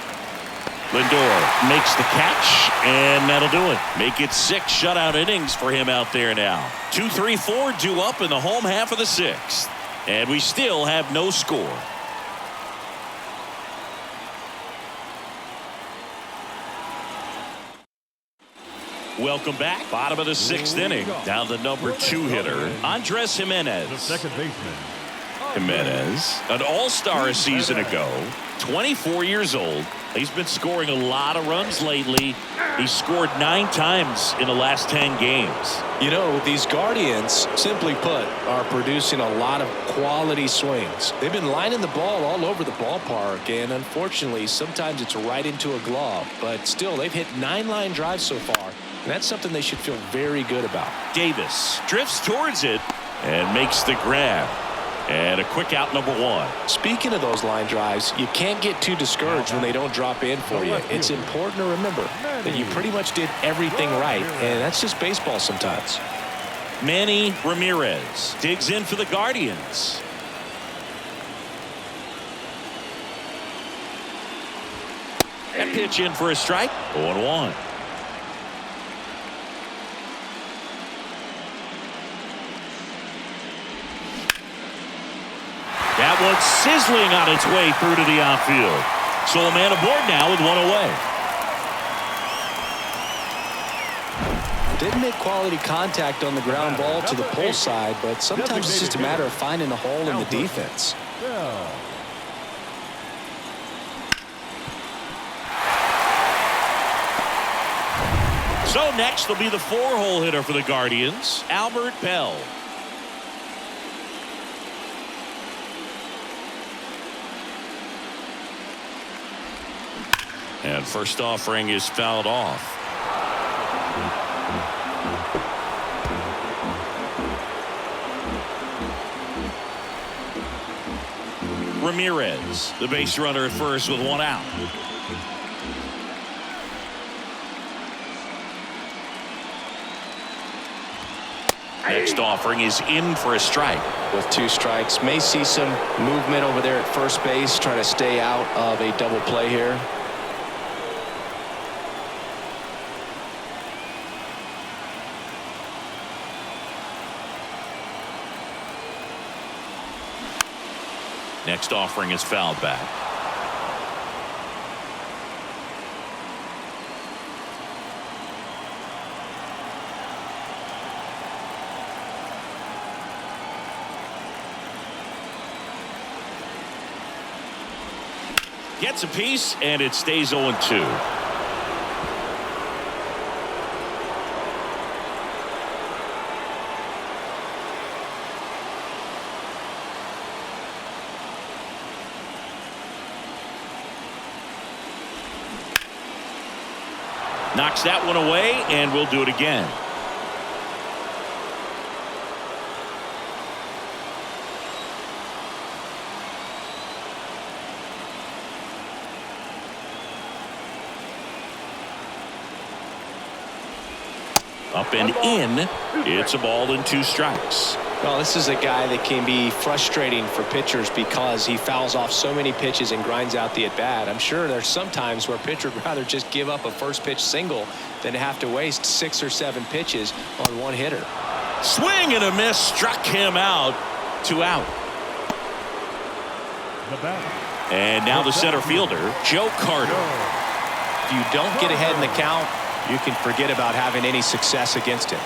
Lindor makes the catch, and that'll do it. Make it 6 shutout innings for him out there now. 2, 3, 4 due up in the home half of the 6th. And we still have no score. Welcome back. Bottom of the 6th inning. Down the number 2 hitter, Andres Jimenez. The second baseman. Jimenez, an all-star a season ago, 24 years old. He's been scoring a lot of runs lately. He scored 9 times in the last 10 games. You know, these Guardians, simply put, are producing a lot of quality swings. They've been lining the ball all over the ballpark, and unfortunately, sometimes it's right into a glove. But still, they've hit 9 line drives so far, and that's something they should feel very good about. Davis drifts towards it and makes the grab. And a quick out, number 1. Speaking of those line drives, you can't get too discouraged when they don't drop in for you. It's important to remember that you pretty much did everything right, and that's just baseball sometimes. Manny Ramirez digs in for the Guardians. That pitch in for a strike. 0-1. That one's sizzling on its way through to the outfield. So a man aboard now with 1 away. Didn't make quality contact on the ground ball to the pull side, but sometimes it's just a matter of finding the hole in the defense. So next will be the 4-hole hitter for the Guardians, Albert Bell. And first offering is fouled off. Ramirez, the base runner at first with 1 out. Next offering is in for a strike. With 2 strikes, may see some movement over there at first base, trying to stay out of a double play here. Next offering is fouled back. Gets a piece, and it stays 0-2. Knocks that one away, and we'll do it again. Up and in. It's a ball and 2 strikes. Well, this is a guy that can be frustrating for pitchers because he fouls off so many pitches and grinds out the at-bat. I'm sure there's some times where a pitcher would rather just give up a first pitch single than have to waste 6 or 7 pitches on 1 hitter. Swing and a miss struck him out. 2 out. And now the center fielder, Joe Carter. If you don't get ahead in the count, you can forget about having any success against him.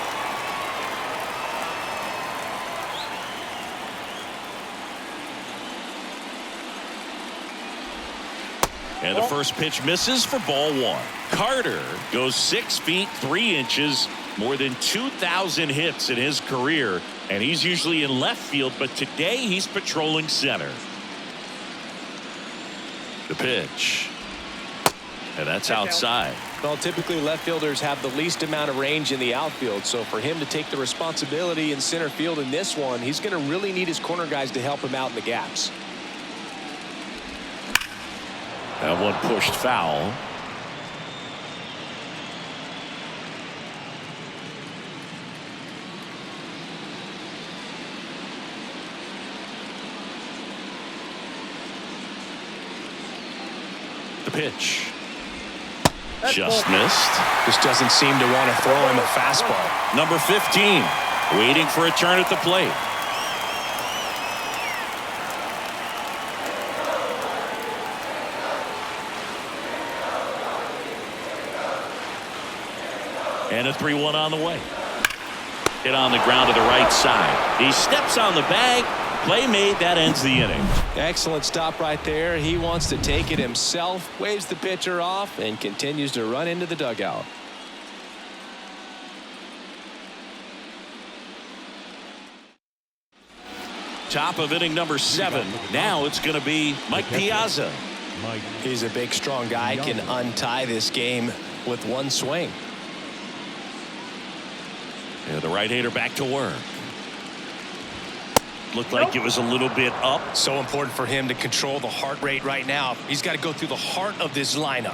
And the first pitch misses for ball 1. Carter goes 6 feet 3 inches, more than 2,000 hits in his career, and he's usually in left field, but today he's patrolling center. The pitch. And that's outside. Well, typically left fielders have the least amount of range in the outfield, so for him to take the responsibility in center field in this one, he's going to really need his corner guys to help him out in the gaps. That one pushed foul. The pitch. Just missed. Just doesn't seem to want to throw him a fastball. Number 15, waiting for a turn at the plate. And a 3-1 on the way. Hit on the ground to the right side. He steps on the bag. Play made. That ends the inning. Excellent stop right there. He wants to take it himself, waves the pitcher off, and continues to run into the dugout. Top of inning number 7. Now it's going to be Mike Piazza. He's a big, strong guy. Can untie this game with one swing. Yeah, the right-hander back to work. Looked like it was a little bit up. So important for him to control the heart rate right now. He's got to go through the heart of this lineup.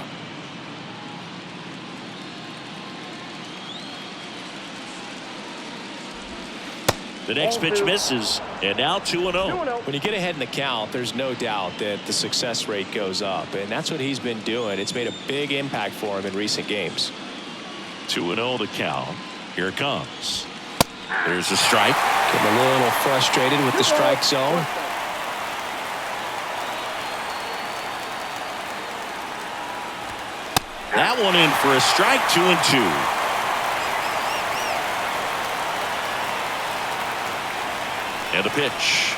The next pitch misses, and now 2-0. When you get ahead in the count, there's no doubt that the success rate goes up, and that's what he's been doing. It's made a big impact for him in recent games. 2-0 the count. Here it comes. There's a strike. Getting a little frustrated with the strike zone. That one in for a strike. 2-2. And the pitch.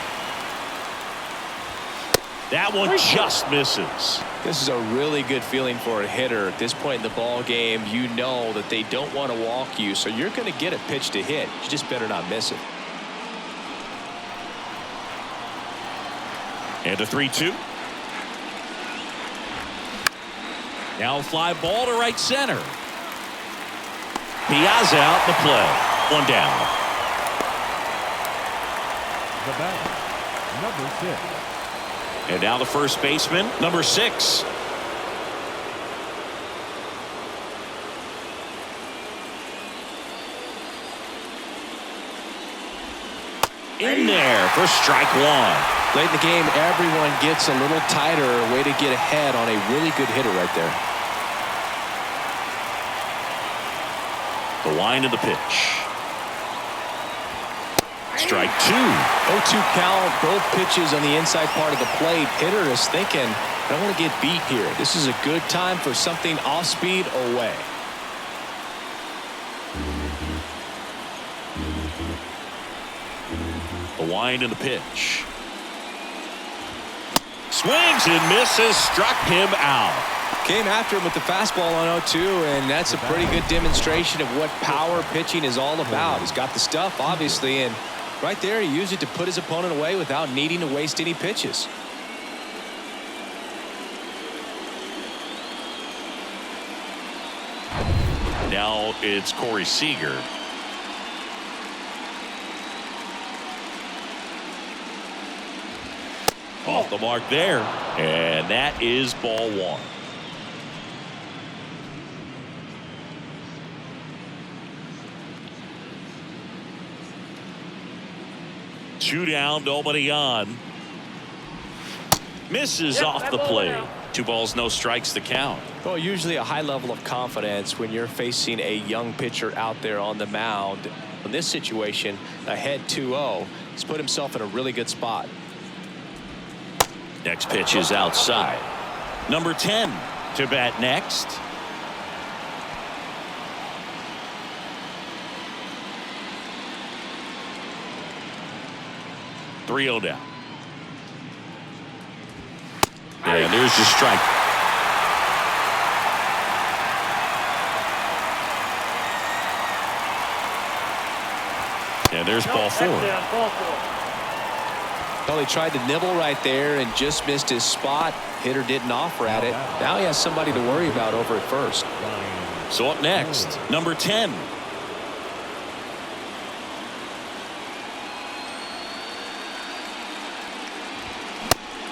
That one just misses. This is a really good feeling for a hitter at this point in the ball game. You know that they don't want to walk you, so you're going to get a pitch to hit. You just better not miss it. And a 3-2. Now a fly ball to right center. Piazza out the play. One down. The batter, number 6. And now the first baseman, number 6. In there for strike 1. Late in the game, everyone gets a little tighter. A way to get ahead on a really good hitter right there. The wind of the pitch. Strike 2. 0-2 count, both pitches on the inside part of the plate. Hitter is thinking, I don't want to get beat here. This is a good time for something off speed away. The wind and the pitch. Swings and misses. Struck him out. Came after him with the fastball on 0-2, and that's a pretty good demonstration of what power pitching is all about. He's got the stuff, obviously, and right there he used it to put his opponent away without needing to waste any pitches. Now it's Corey Seager. Off the mark there, and that is ball 1. Two down, nobody on. Misses off the plate. 2 balls, no strikes to count. Well, usually a high level of confidence when you're facing a young pitcher out there on the mound. In this situation, ahead 2-0, he's put himself in a really good spot. Next pitch is outside. Number 10 to bat next. .3-0 down. And there's the strike. And there's ball 4. Well, he tried to nibble right there and just missed his spot. Hitter didn't offer at it. Now he has somebody to worry about over at first. So up next, number 10.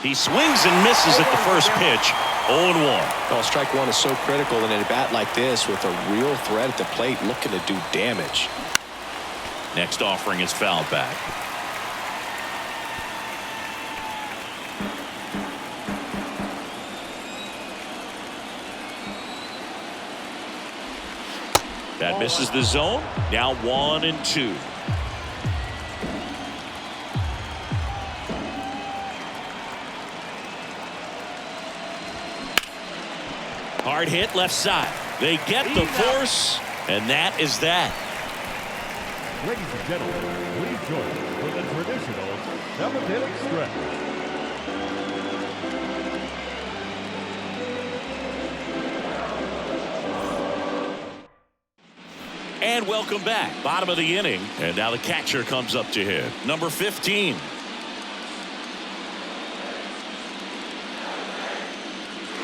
He swings and misses at the first pitch. 0-1. Well, strike 1 is so critical in a bat like this with a real threat at the plate looking to do damage. Next offering is fouled back. That misses the zone. Now 1-2. Hard hit left side. They get the force, and that is that. Ladies and gentlemen, please join us for the traditional 7th-inning stretch. And welcome back. Bottom of the inning. And now the catcher comes up to hit. Number 15.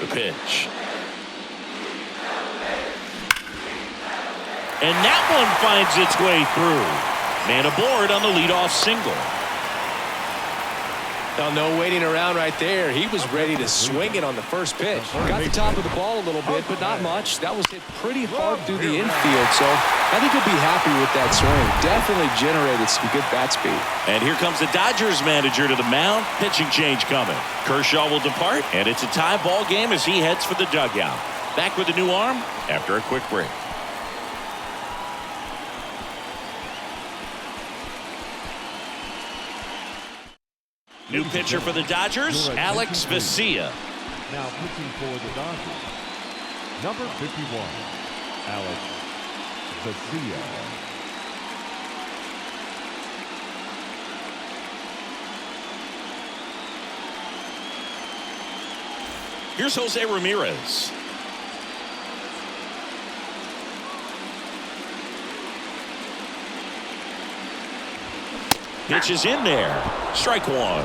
The pitch. And that one finds its way through. Man aboard on the leadoff single. Now, no waiting around right there. He was ready to swing it on the first pitch. Got the top of the ball a little bit, but not much. That was hit pretty hard through the infield, so I think he'll be happy with that swing. Definitely generated some good bat speed. And here comes the Dodgers manager to the mound. Pitching change coming. Kershaw will depart, and it's a tie ball game as he heads for the dugout. Back with a new arm after a quick break. New pitcher for the Dodgers, Alex Vesia. Now pitching for the Dodgers, number 51, Alex Vesia. Here's Jose Ramirez. Pitch is in there. Strike one.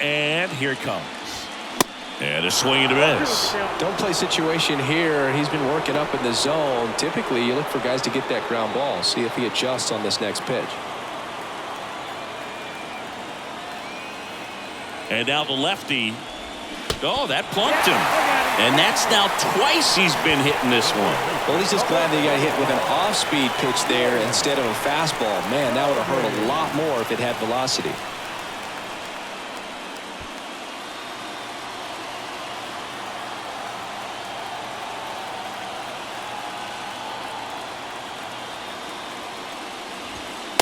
And here it comes. And a swing and a miss. Don't play situation here. He's been working up in the zone. Typically, you look for guys to get that ground ball. See if he adjusts on this next pitch. And now the lefty. Oh, that plunked him. And that's now twice he's been hitting this one. Well, he's just glad that he got hit with an off-speed pitch there instead of a fastball. Man, that would have hurt a lot more if it had velocity.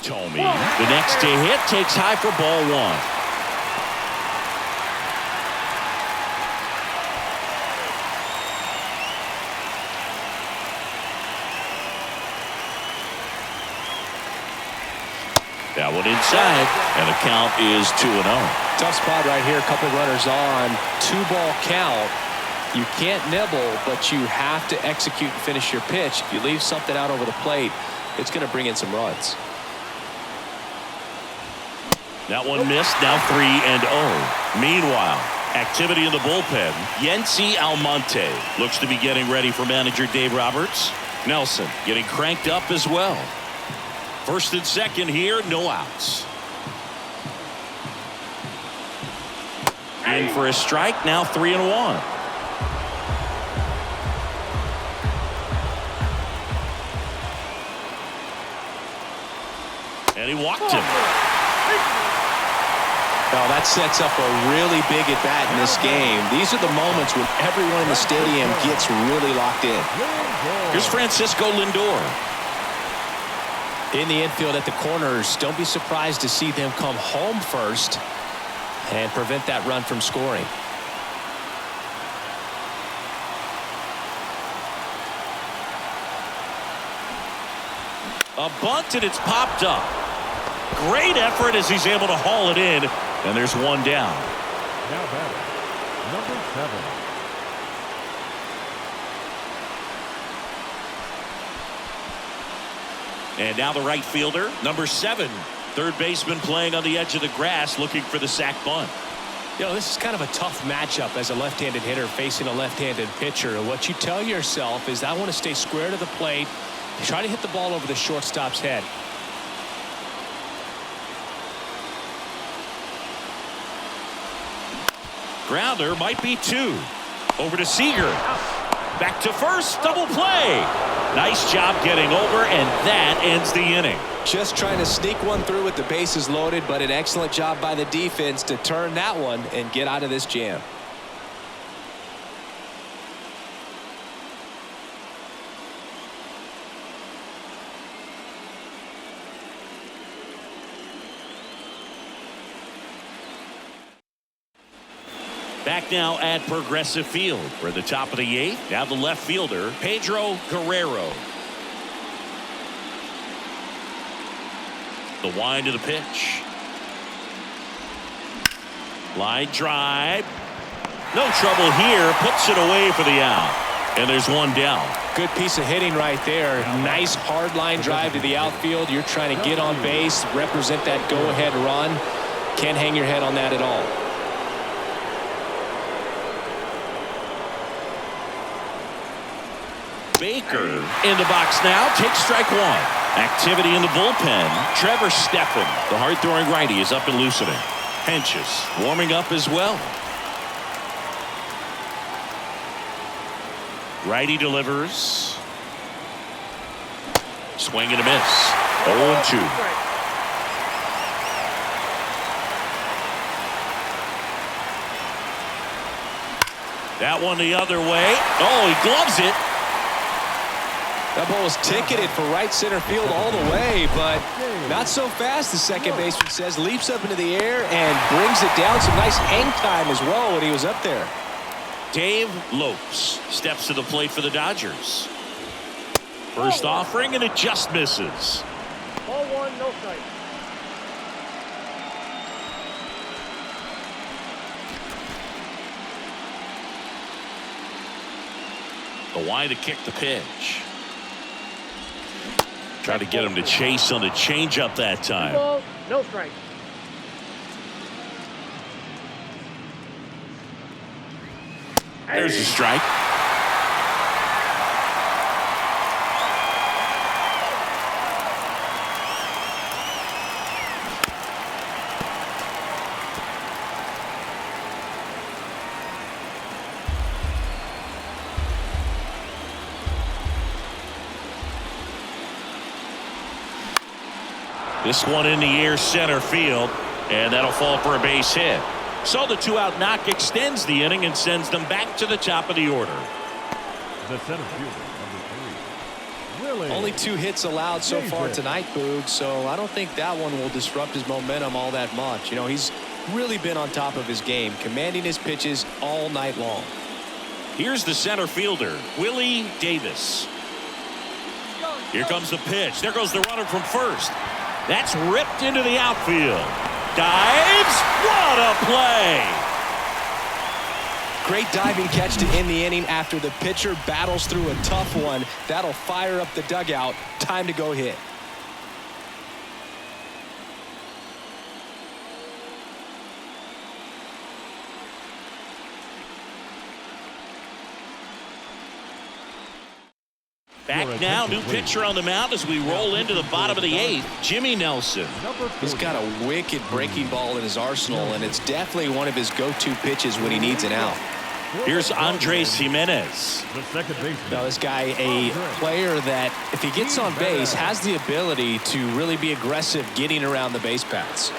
Tommy, the next to hit, takes high for ball one. That one inside, and the count is 2-0. Tough spot right here. A couple runners on. 2-ball count. You can't nibble, but you have to execute and finish your pitch. If you leave something out over the plate, it's going to bring in some runs. That one missed. Now 3-0. Meanwhile, activity in the bullpen. Yency Almonte looks to be getting ready for manager Dave Roberts. Nelson getting cranked up as well. First and second here, no outs. In for a strike, now 3-1. And he walked him. Well, that sets up a really big at bat in this game. These are the moments when everyone in the stadium gets really locked in. Here's Francisco Lindor. In the infield at the corners, don't be surprised to see them come home first and prevent that run from scoring. A bunt, and it's popped up. Great effort as he's able to haul it in, and there's one down. Now batting, number 7. And now the right fielder, number 7. Third baseman playing on the edge of the grass, looking for the sac bunt. You know, this is kind of a tough matchup as a left-handed hitter facing a left-handed pitcher. What you tell yourself is, I want to stay square to the plate, try to hit the ball over the shortstop's head. Grounder might be 2. Over to Seager. Back to first, double play. Nice job getting over, and that ends the inning. Just trying to sneak one through with the bases loaded, but an excellent job by the defense to turn that one and get out of this jam. Back now at Progressive Field. We're at the top of the 8th. Now the left fielder, Pedro Guerrero. The wind of the pitch. Line drive. No trouble here. Puts it away for the out. And there's one down. Good piece of hitting right there. Nice hard line drive to the outfield. You're trying to get on base, represent that go-ahead run. Can't hang your head on that at all. Baker in the box now. Takes strike one. Activity in the bullpen. Trevor Steffen, the hard-throwing righty, is up and loosening. Henches warming up as well. Righty delivers. Swing and a miss. 0-2. That one the other way. Oh, he gloves it. That ball was ticketed for right center field all the way, but not so fast, the second baseman says. Leaps up into the air and brings it down. Some nice hang time as well when he was up there. Dave Lopes steps to the plate for the Dodgers. First offering, and it just misses. Ball one, no strike. The wind to kick the pitch. Try to get him to chase on the changeup that time. Ball, no strike. There's a strike. This one in the air center field, and that'll fall for a base hit. So the 2-out knock extends the inning and sends them back to the top of the order. The center fielder, number 3, Willie. Only 2 hits allowed so far tonight, Boog, so I don't think that one will disrupt his momentum all that much. You know, he's really been on top of his game, commanding his pitches all night long. Here's the center fielder, Willie Davis. Here comes the pitch. There goes the runner from first. That's ripped into the outfield. Dives. What a play. Great diving catch to end the inning after the pitcher battles through a tough one. That'll fire up the dugout. Time to go hit. Back now, new pitcher on the mound as we roll into the bottom of the 8th, Jimmy Nelson. He's got a wicked breaking ball in his arsenal, and it's definitely one of his go-to pitches when he needs an out. Here's Andres Jimenez. The second baseman. Now, this guy, a player that, if he gets on base, has the ability to really be aggressive getting around the base paths.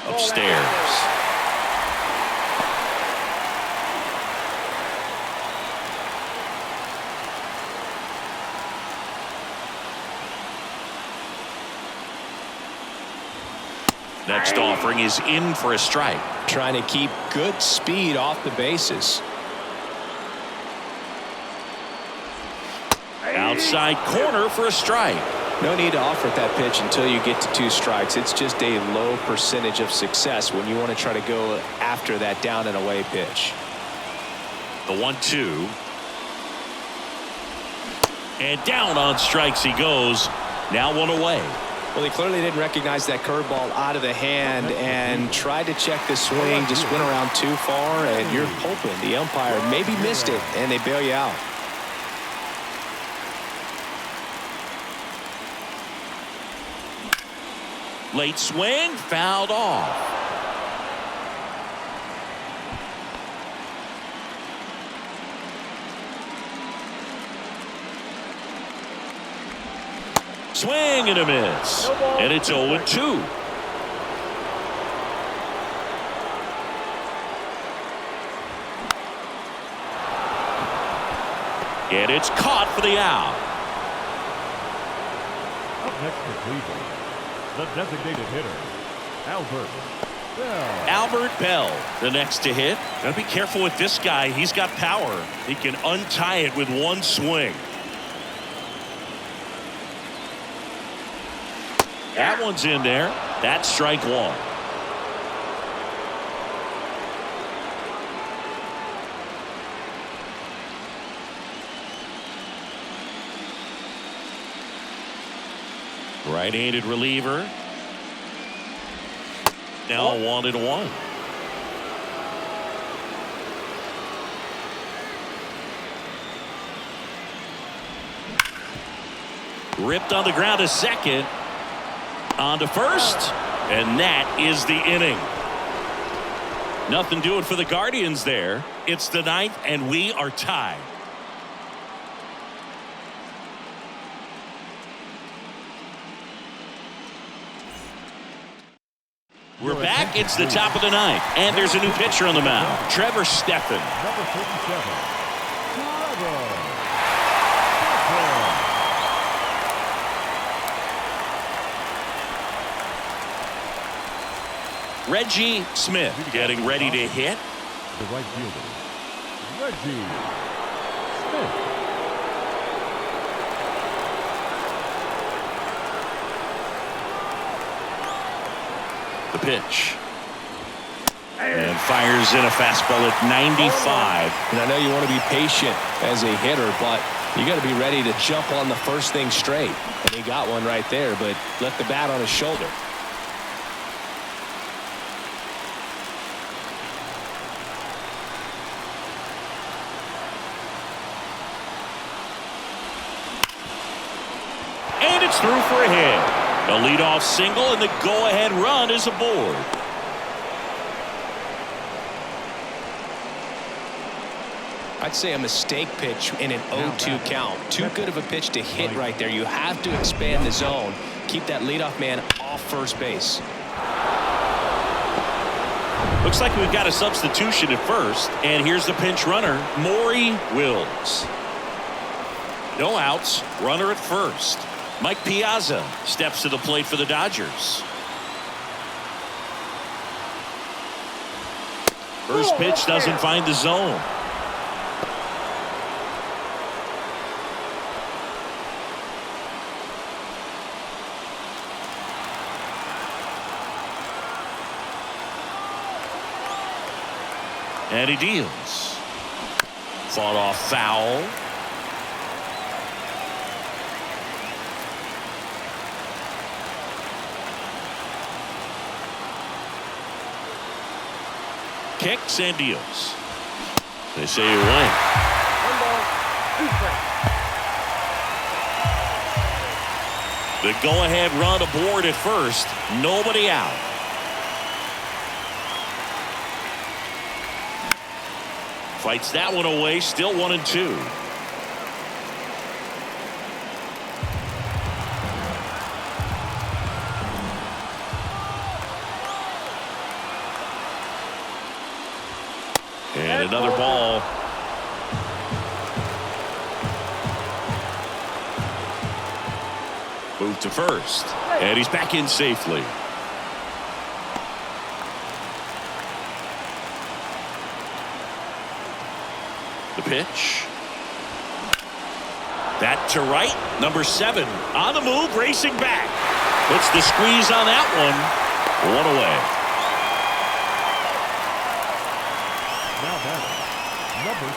Upstairs. Next offering is in for a strike. Trying to keep good speed off the bases. Outside corner for a strike. No need to offer that pitch until you get to 2 strikes. It's just a low percentage of success when you want to try to go after that down and away pitch. The 1-2. And down on strikes he goes. Now 1 away. Well, he clearly didn't recognize that curveball out of the hand and tried to check the swing, just went around too far, and you're hoping the umpire maybe missed it, and they bail you out. Late swing, fouled off. Swing and a miss. No ball, And it's 0-2. And it's caught for the out. Up next for Cleveland, the designated hitter, Albert Bell. Albert Bell, the next to hit. Gotta be careful with this guy. He's got power. He can untie it with one swing. That one's in there. That's strike one. Right-handed reliever. Now 1-1. Ripped on the ground to second. On to first. And that is the inning. Nothing doing for the Guardians there. It's the ninth, and we are tied. We're back. It's the top of the ninth, and there's a new pitcher on the mound, Trevor Stephan. Number 47, Trevor. Reggie Smith getting ready to hit. The right fielder, Reggie Smith. The pitch. And fires in a fastball at 95. And I know you want to be patient as a hitter, but you got to be ready to jump on the first thing straight. And he got one right there, but left the bat on his shoulder. And it's through for a hit. A leadoff single, and the go-ahead run is aboard. I'd say a mistake pitch in an 0-2 count. Too good of a pitch to hit right there. You have to expand the zone. Keep that leadoff man off first base. Looks like we've got a substitution at first, and here's the pinch runner, Maury Wills. No outs, runner at first. Mike Piazza steps to the plate for the Dodgers. First pitch doesn't find the zone. And he deals. Fought off foul. Kicks and deals. They say you win. 1 ball, 2 strikes. The go-ahead run aboard at first. Nobody out. Fights that one away. Still 1-2. And another ball. Move to first. And he's back in safely. The pitch. That to right. Number 7 on the move, racing back. Puts the squeeze on that one. One away. Now batting, number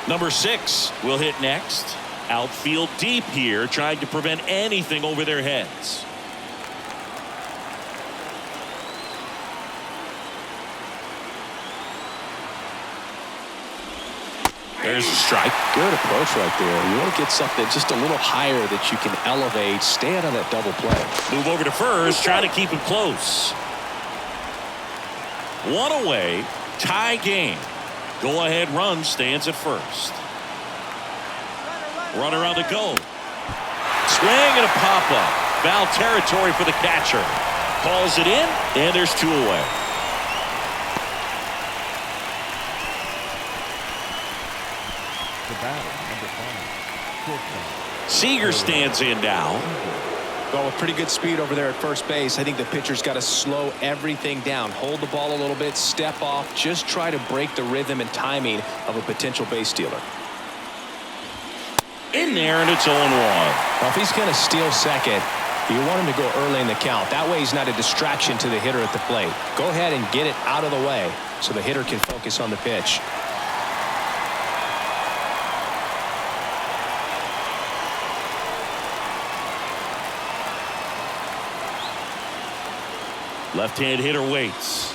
6. Number 6 will hit next. Outfield deep here, trying to prevent anything over their heads. There's a strike. Good approach right there. You want to get something just a little higher that you can elevate. Stay out of that double play. Move over to first, trying to keep him close. One away, tie game. Go-ahead run stands at first. Runner on the go. Swing and a pop-up. Foul territory for the catcher. Calls it in, and there's 2 away. The batter, number 5, shortstop. Seager stands in now. Well, with pretty good speed over there at first base, I think the pitcher's got to slow everything down. Hold the ball a little bit, step off, just try to break the rhythm and timing of a potential base stealer. In there, and it's 0-1. Well, if he's going to steal second, you want him to go early in the count. That way he's not a distraction to the hitter at the plate. Go ahead and get it out of the way so the hitter can focus on the pitch. Left-hand hitter waits.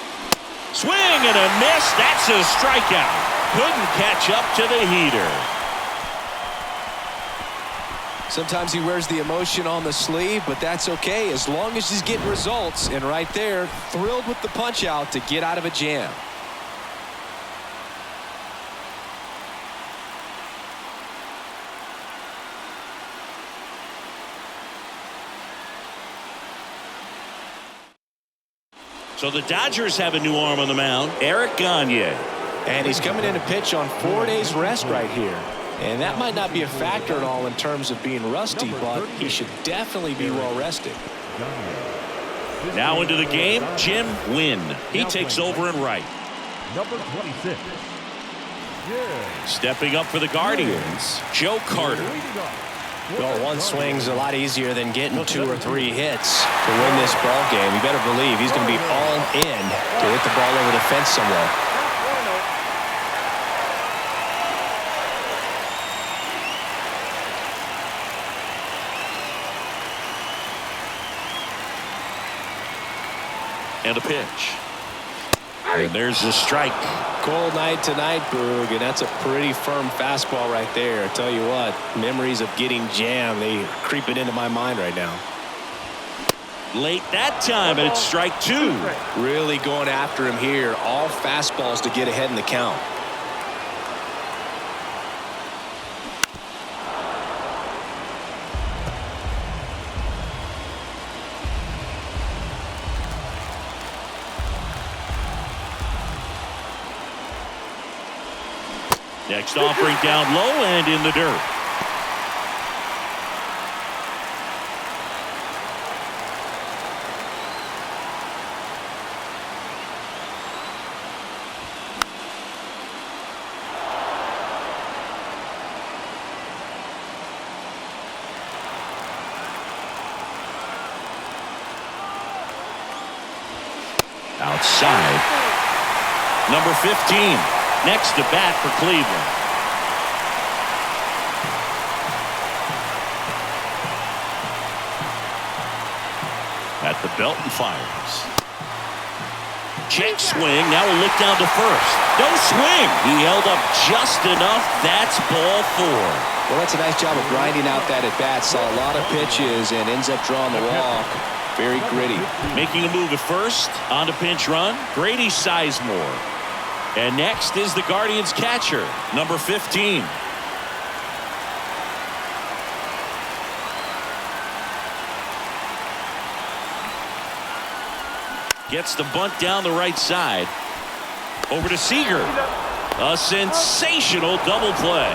Swing and a miss. That's a strikeout. Couldn't catch up to the heater. Sometimes he wears the emotion on the sleeve, but that's okay as long as he's getting results. And right there, thrilled with the punch out to get out of a jam. So the Dodgers have a new arm on the mound, Eric Gagne. And he's coming in to pitch on 4 days rest right here. And that might not be a factor at all in terms of being rusty, but he should definitely be well rested. Now into the game, Jim Wynn. He takes over in right. Number 26. Stepping up for the Guardians, Joe Carter. Well, one swing's a lot easier than getting 2 or 3 hits to win this ball game. You better believe he's going to be all in to hit the ball over the fence somewhere. And a pitch. And there's the strike. Cold night tonight, Boog, and that's a pretty firm fastball right there. I tell you what, memories of getting jammed, they are creeping into my mind right now. Late that time, and it's strike 2. Really going after him here. All fastballs to get ahead in the count. Next offering down low and in the dirt. Outside. Number 15. Next to bat for Cleveland. At the belt and fires. Check swing. Now a look down to first. No swing. He held up just enough. That's ball 4. Well, that's a nice job of grinding out that at bat. Saw a lot of pitches and ends up drawing the walk. Very gritty. Making a move at first. On to pinch run. Grady Sizemore. And next is the Guardians catcher, number 15. Gets the bunt down the right side. Over to Seager. A sensational double play.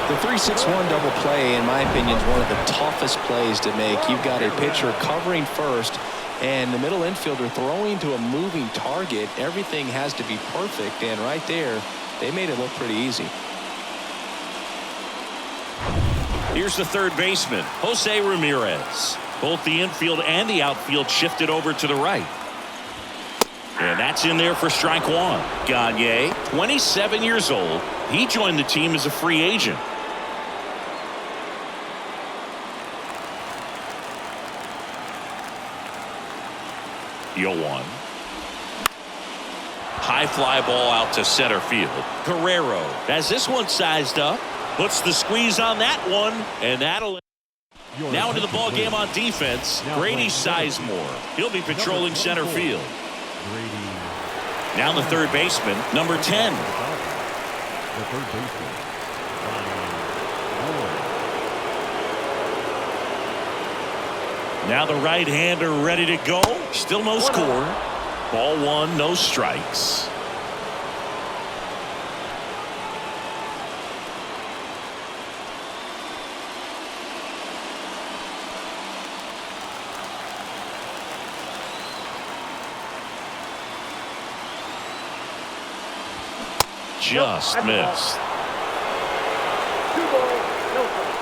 The 3-6-1 double play, in my opinion, is one of the toughest plays to make. You've got a pitcher covering first, and the middle infielder throwing to a moving target. Everything has to be perfect, and right there, they made it look pretty easy. Here's the third baseman, Jose Ramirez. Both the infield and the outfield shifted over to the right. And that's in there for strike 1. Gagne, 27 years old. He joined the team as a free agent. Yo one. High fly ball out to center field. Guerrero has this one sized up. Puts the squeeze on that one. And that'll... Now into the ball game on defense. Grady Sizemore. He'll be patrolling center field. Now the third baseman, number 10. The third baseman, Now the right-hander ready to go. Still no score. Ball one, no strikes. Just missed. 2 balls, no strikes.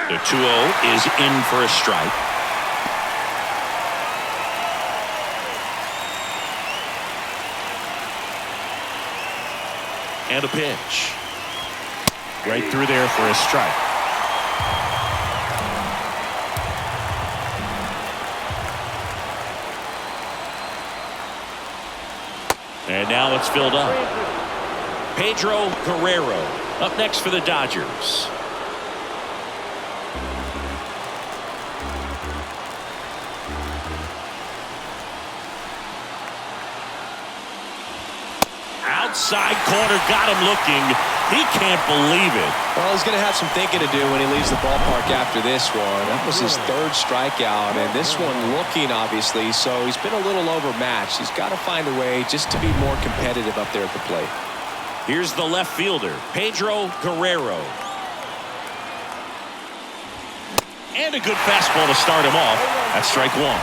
The 2-0 is in for a strike. And a pitch. Right through there for a strike. And now it's filled up. Pedro Guerrero up next for the Dodgers. Outside corner, got him looking. He can't believe it. Well, he's going to have some thinking to do when he leaves the ballpark after this one. That was his third strikeout, and this one looking, obviously, so he's been a little overmatched. He's got to find a way just to be more competitive up there at the plate. Here's the left fielder, Pedro Guerrero. And a good fastball to start him off. That's strike one.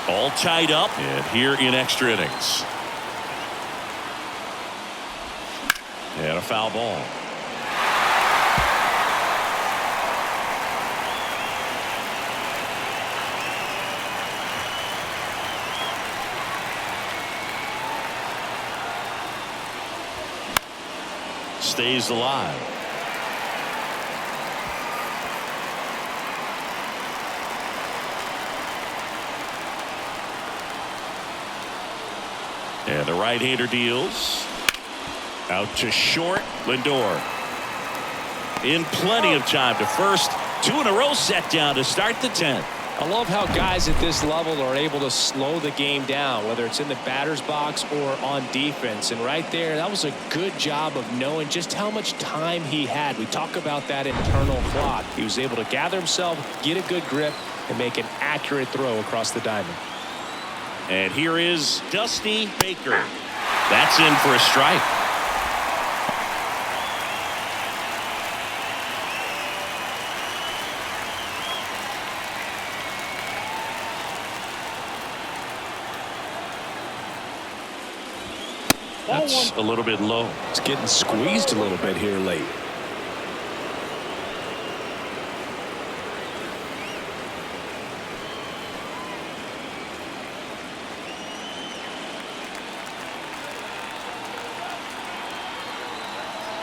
All tied up and here in extra innings. And a foul ball. Stays alive. And the right-hander deals. Out to short. Lindor. In plenty of time to first. 2 in a row set down to start the 10th. I love how guys at this level are able to slow the game down, whether it's in the batter's box or on defense. And right there, that was a good job of knowing just how much time he had. We talk about that internal clock. He was able to gather himself, get a good grip, and make an accurate throw across the diamond. And here is Dusty Baker. That's in for a strike. That's a little bit low. It's getting squeezed a little bit here late.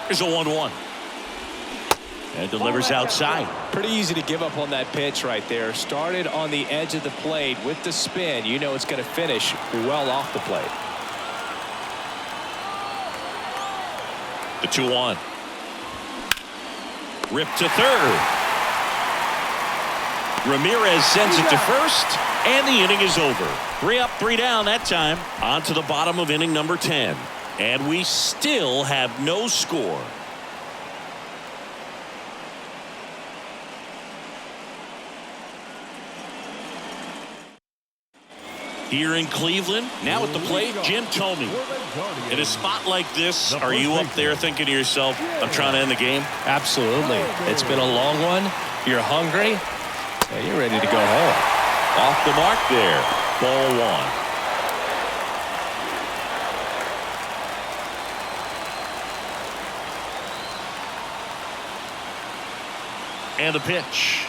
Here's a 1-1. And delivers outside. Pretty easy to give up on that pitch right there. Started on the edge of the plate with the spin. You know it's going to finish well off the plate. The 2-1. Ripped to third. Ramirez sends it to first, and the inning is over. 3 up, 3 down that time. On to the bottom of inning number 10. And we still have no score. Here in Cleveland, now at the plate, Jim Thome. In a spot like this, are you up there thinking to yourself, I'm trying to end the game? Absolutely. It's been a long one. You're hungry, and you're ready to go home. Off the mark there. Ball one. And a pitch.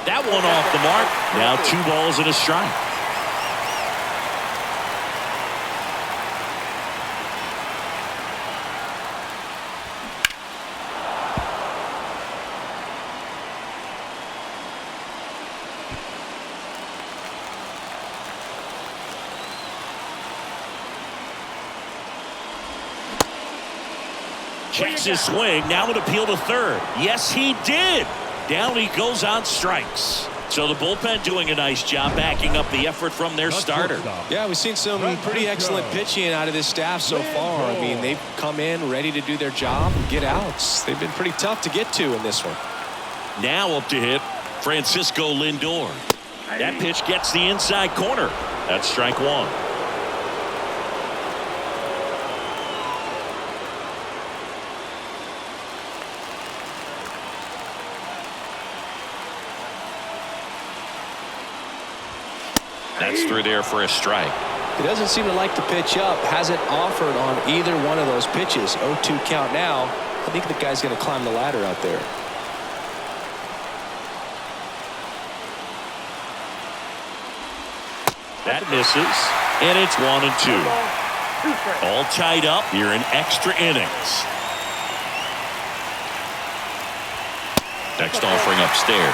That one off the mark. Now 2 balls and a strike. Checks his swing. Now an appeal to third. Yes, he did. Down he goes on strikes. So the bullpen doing a nice job backing up the effort from their starter. Yeah, we've seen some pretty excellent pitching out of this staff so far. I mean, they've come in ready to do their job and get outs. They've been pretty tough to get to in this one. Now up to hit Francisco Lindor. That pitch gets the inside corner. That's strike one. That's through there for a strike. He doesn't seem to like to pitch up. Hasn't offered on either one of those pitches. 0-2 count now. I think the guy's going to climb the ladder out there. That misses, and it's 1-2. All tied up here in extra innings. Next offering upstairs.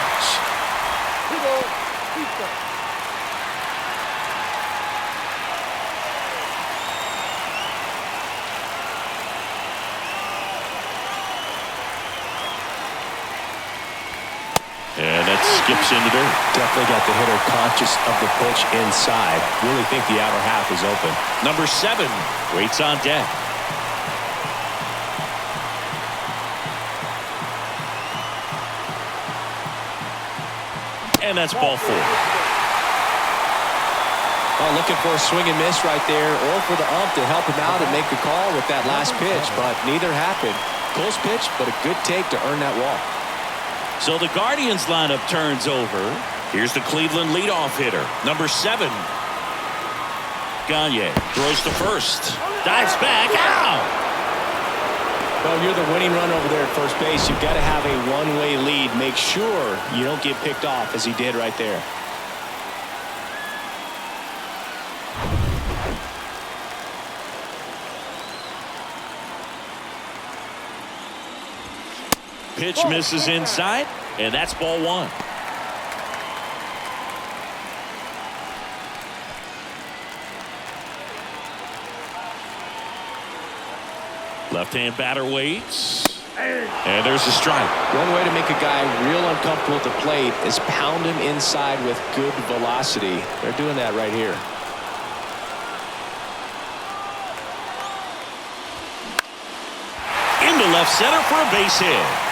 And that skips into dirt. Definitely got the hitter conscious of the pitch inside. Really think the outer half is open. Number 7 waits on deck. And that's ball 4. Oh, looking for a swing and miss right there, or for the ump to help him out and make the call with that last pitch, but neither happened. Close pitch, but a good take to earn that walk. So the Guardians lineup turns over. Here's the Cleveland leadoff hitter, number 7. Gagne throws to first. Dives back. Out. Well, you're the winning run over there at first base. You've got to have a one-way lead. Make sure you don't get picked off as he did right there. Pitch misses inside, and that's ball 1. Left-hand batter waits. And there's a strike. One way to make a guy real uncomfortable at the plate is pound him inside with good velocity. They're doing that right here. Into left center for a base hit.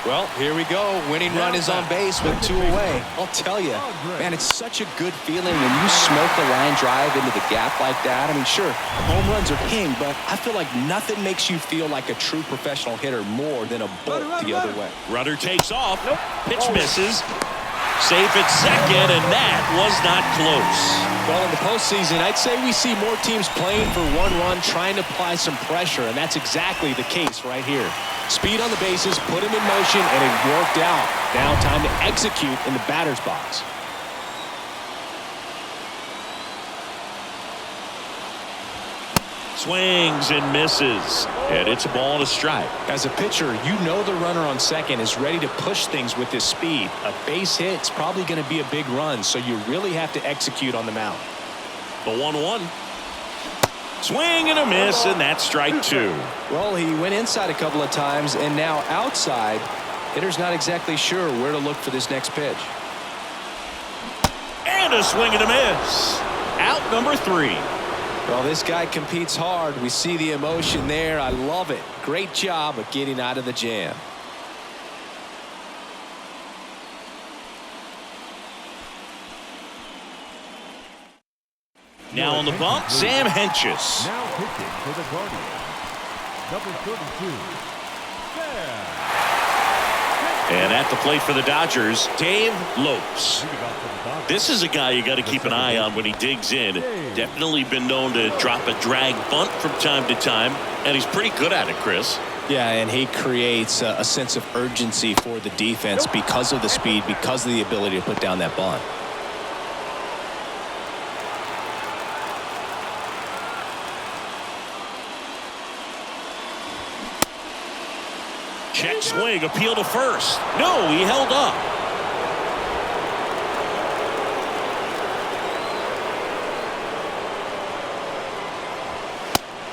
Well, here we go. Winning run is on base with 2 away. I'll tell you, man, it's such a good feeling when you smoke a line drive into the gap like that. I mean, sure, home runs are king, but I feel like nothing makes you feel like a true professional hitter more than a bolt the other way. Runner takes off. Pitch misses. Safe at second, and that was not close. Well, in the postseason, I'd say we see more teams playing for one run, trying to apply some pressure, and that's exactly the case right here. Speed on the bases, put him in motion, and it worked out. Now time to execute in the batter's box. Swings and misses, and it's a ball and a strike. As a pitcher, you know the runner on second is ready to push things with his speed. A base hit's probably going to be a big run, so you really have to execute on the mound. The 1-1. Swing and a miss, and that's strike 2. Well, he went inside a couple of times, and now outside. Hitter's not exactly sure where to look for this next pitch. And a swing and a miss. Out number 3. Well, this guy competes hard. We see the emotion there. I love it. Great job of getting out of the jam. Now on the bump, Sam Hentges. Now pitching for the Guardians, number 32. And at the plate for the Dodgers, Dave Lopes. This is a guy you got to keep an eye on when he digs in. Definitely been known to drop a drag bunt from time to time, and he's pretty good at it, Chris. Yeah, and he creates a sense of urgency for the defense because of the speed, because of the ability to put down that bunt. Check swing, appeal to first. No, he held up.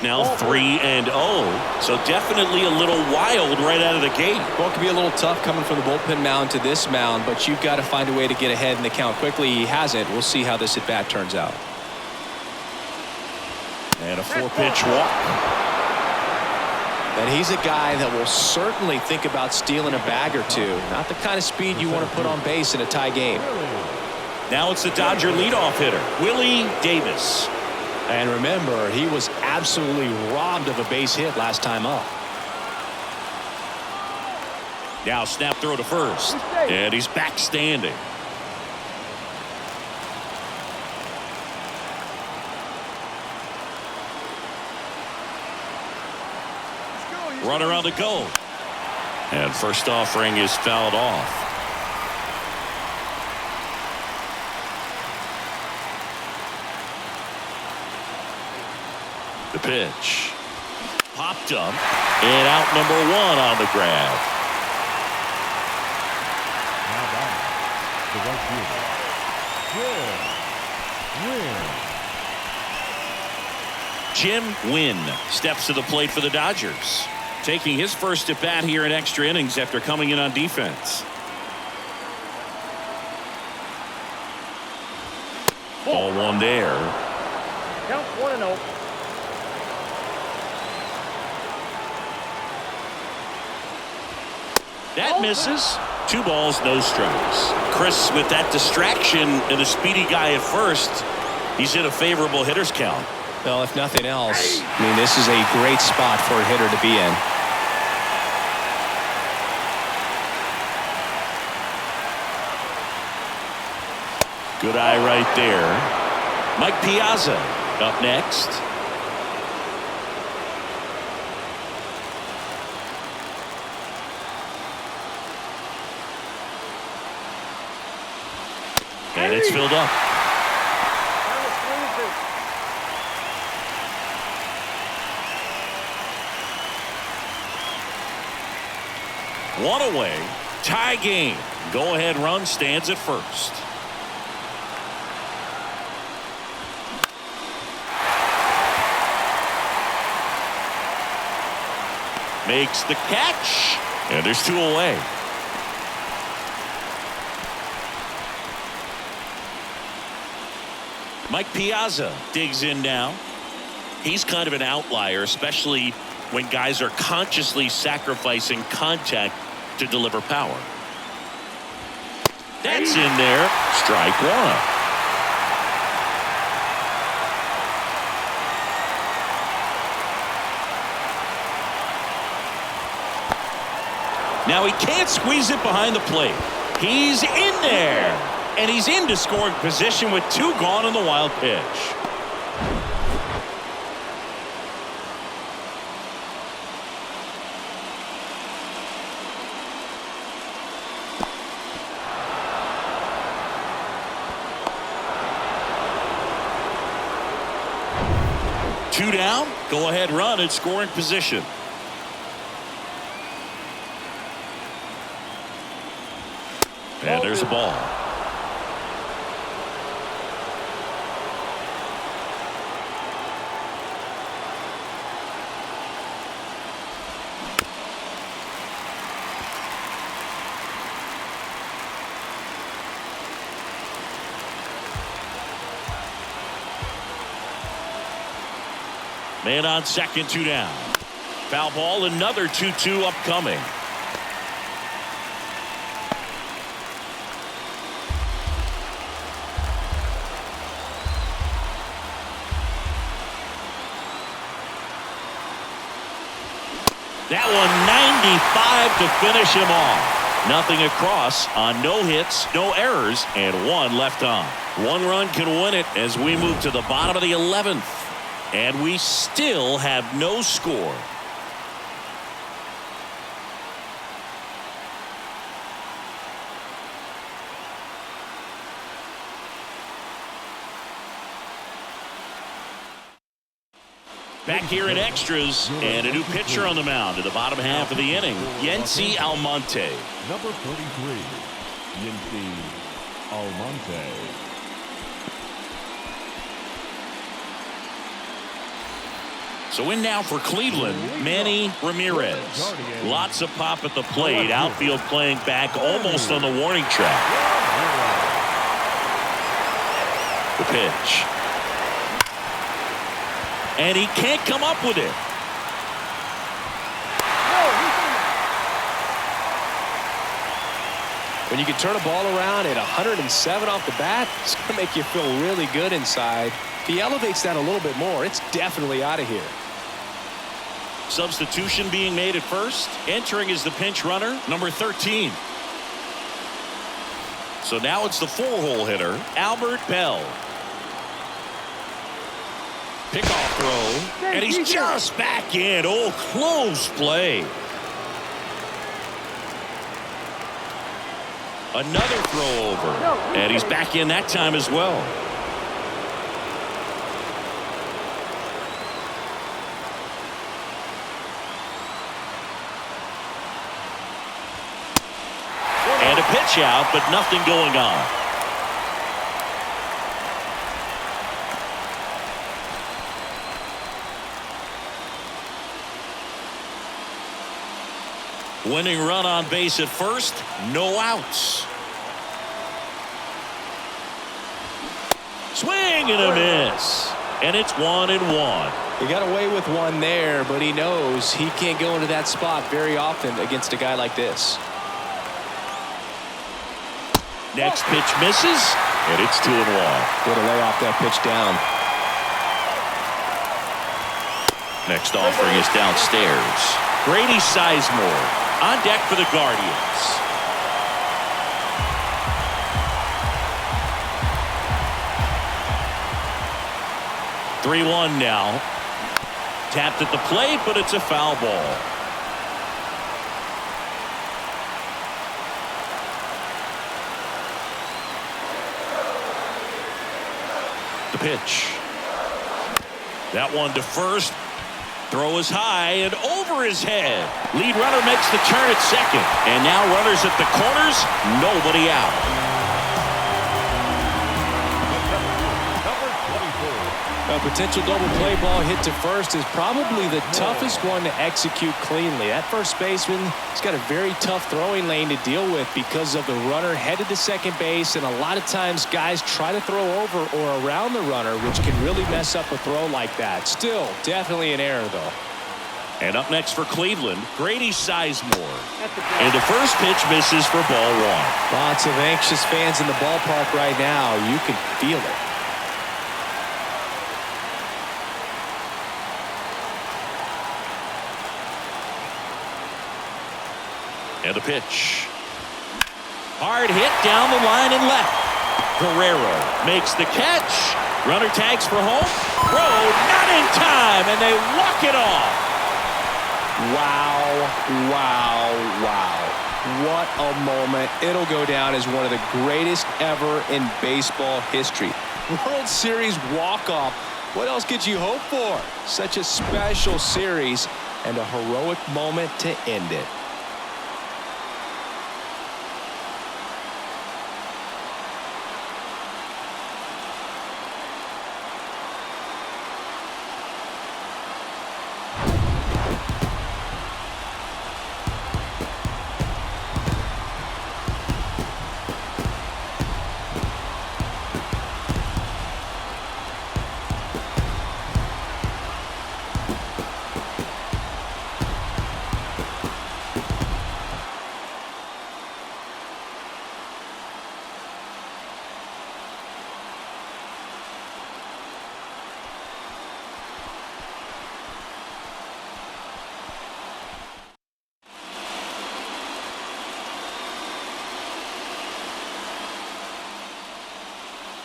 now 3-0. So definitely a little wild right out of the gate. Well, it can be a little tough coming from the bullpen mound to this mound, but you've got to find a way to get ahead in the count quickly. He hasn't. We'll see how this at bat turns out. And a 4-pitch walk. And he's a guy that will certainly think about stealing a bag or two. Not the kind of speed you want to put on base in a tie game. Now it's the Dodger leadoff hitter, Willie Davis. And remember, he was absolutely robbed of a base hit last time up. Now snap throw to first. And he's back standing. Runner on the go. And first offering is fouled off. The pitch. Popped up. And out number 1 on the grab. Now batting, the right fielder, Jim Wynn. Jim Wynn steps to the plate for the Dodgers, taking his first at bat here in extra innings after coming in on defense. Ball 1 there. Count 1-0. That misses. 2 balls, no strikes. Chris, with that distraction and a speedy guy at first, he's in a favorable hitter's count. Well, if nothing else, I mean, this is a great spot for a hitter to be in. Good eye right there. Mike Piazza up next. And it's filled up. One away. Tie game. Go ahead run stands at first. Makes the catch. And there's 2 away. Mike Piazza digs in now. He's kind of an outlier, especially when guys are consciously sacrificing contact to deliver power. That's in there. Strike 1. Now he can't squeeze it behind the plate. He's in there. And he's into scoring position with 2 gone on the wild pitch. Two down. Go ahead run in scoring position. And there's a ball. Man on second, 2 down. Foul ball, another 2-2 upcoming. That one 95 to finish him off. Nothing across on no hits, no errors, and 1 left on. 1 run can win it as we move to the bottom of the 11th. And we still have no score. Back here in extras, and a new pitcher on the mound in the bottom half of the inning, Yency Almonte. Number 33, Yency Almonte. So in now for Cleveland, Manny Ramirez. Lots of pop at the plate. Outfield playing back almost on the warning track. The pitch. And he can't come up with it. When you can turn a ball around at 107 off the bat, it's going to make you feel really good inside. If he elevates that a little bit more, it's definitely out of here. Substitution being made at first. Entering is the pinch runner, number 13. So now it's the 4-hole hitter, Albert Bell. Pickoff throw, and he's just back in. Oh, close play. Another throw over, and he's back in that time as well. And a pitch out, but nothing going on. Winning run on base at first, no outs. Swing and a miss. And it's 1-1. He got away with one there, but he knows he can't go into that spot very often against a guy like this. Next pitch misses, and it's 2-1. Way to lay off that pitch down. Next offering is downstairs. Grady Sizemore on deck for the Guardians. (3-1) now. Tapped at the plate, but it's a foul ball. The pitch. That one to first. Throw is high and over his head. Lead runner makes the turn at second. And now runners at the corners. Nobody out. A potential double play ball hit to first is probably the toughest one to execute cleanly. That first baseman has got a very tough throwing lane to deal with because of the runner headed to second base, and a lot of times guys try to throw over or around the runner, which can really mess up a throw like that. Still, definitely an error, though. And up next for Cleveland, Grady Sizemore. And the first pitch misses for ball one. Lots of anxious fans in the ballpark right now. You can feel it. And the pitch. Hard hit down the line and left. Guerrero makes the catch. Runner tags for home. Throw not in time, and they walk it off. Wow, wow, wow. What a moment. It'll go down as one of the greatest ever in baseball history. World Series walk-off. What else could you hope for? Such a special series and a heroic moment to end it.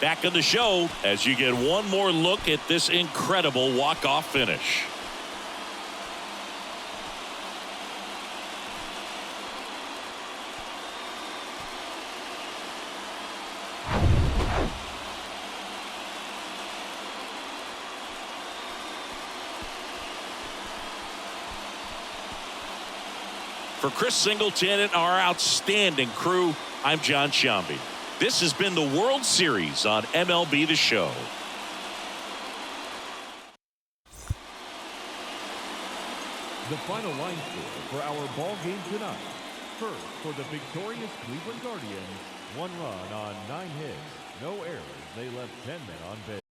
Back on the show as you get one more look at this incredible walk-off finish. For Chris Singleton and our outstanding crew, I'm John Sciambi. This has been the World Series on MLB The Show. The final line score for our ball game tonight. First, for the victorious Cleveland Guardians, 1 run on 9 hits, no errors. They left 10 men on base.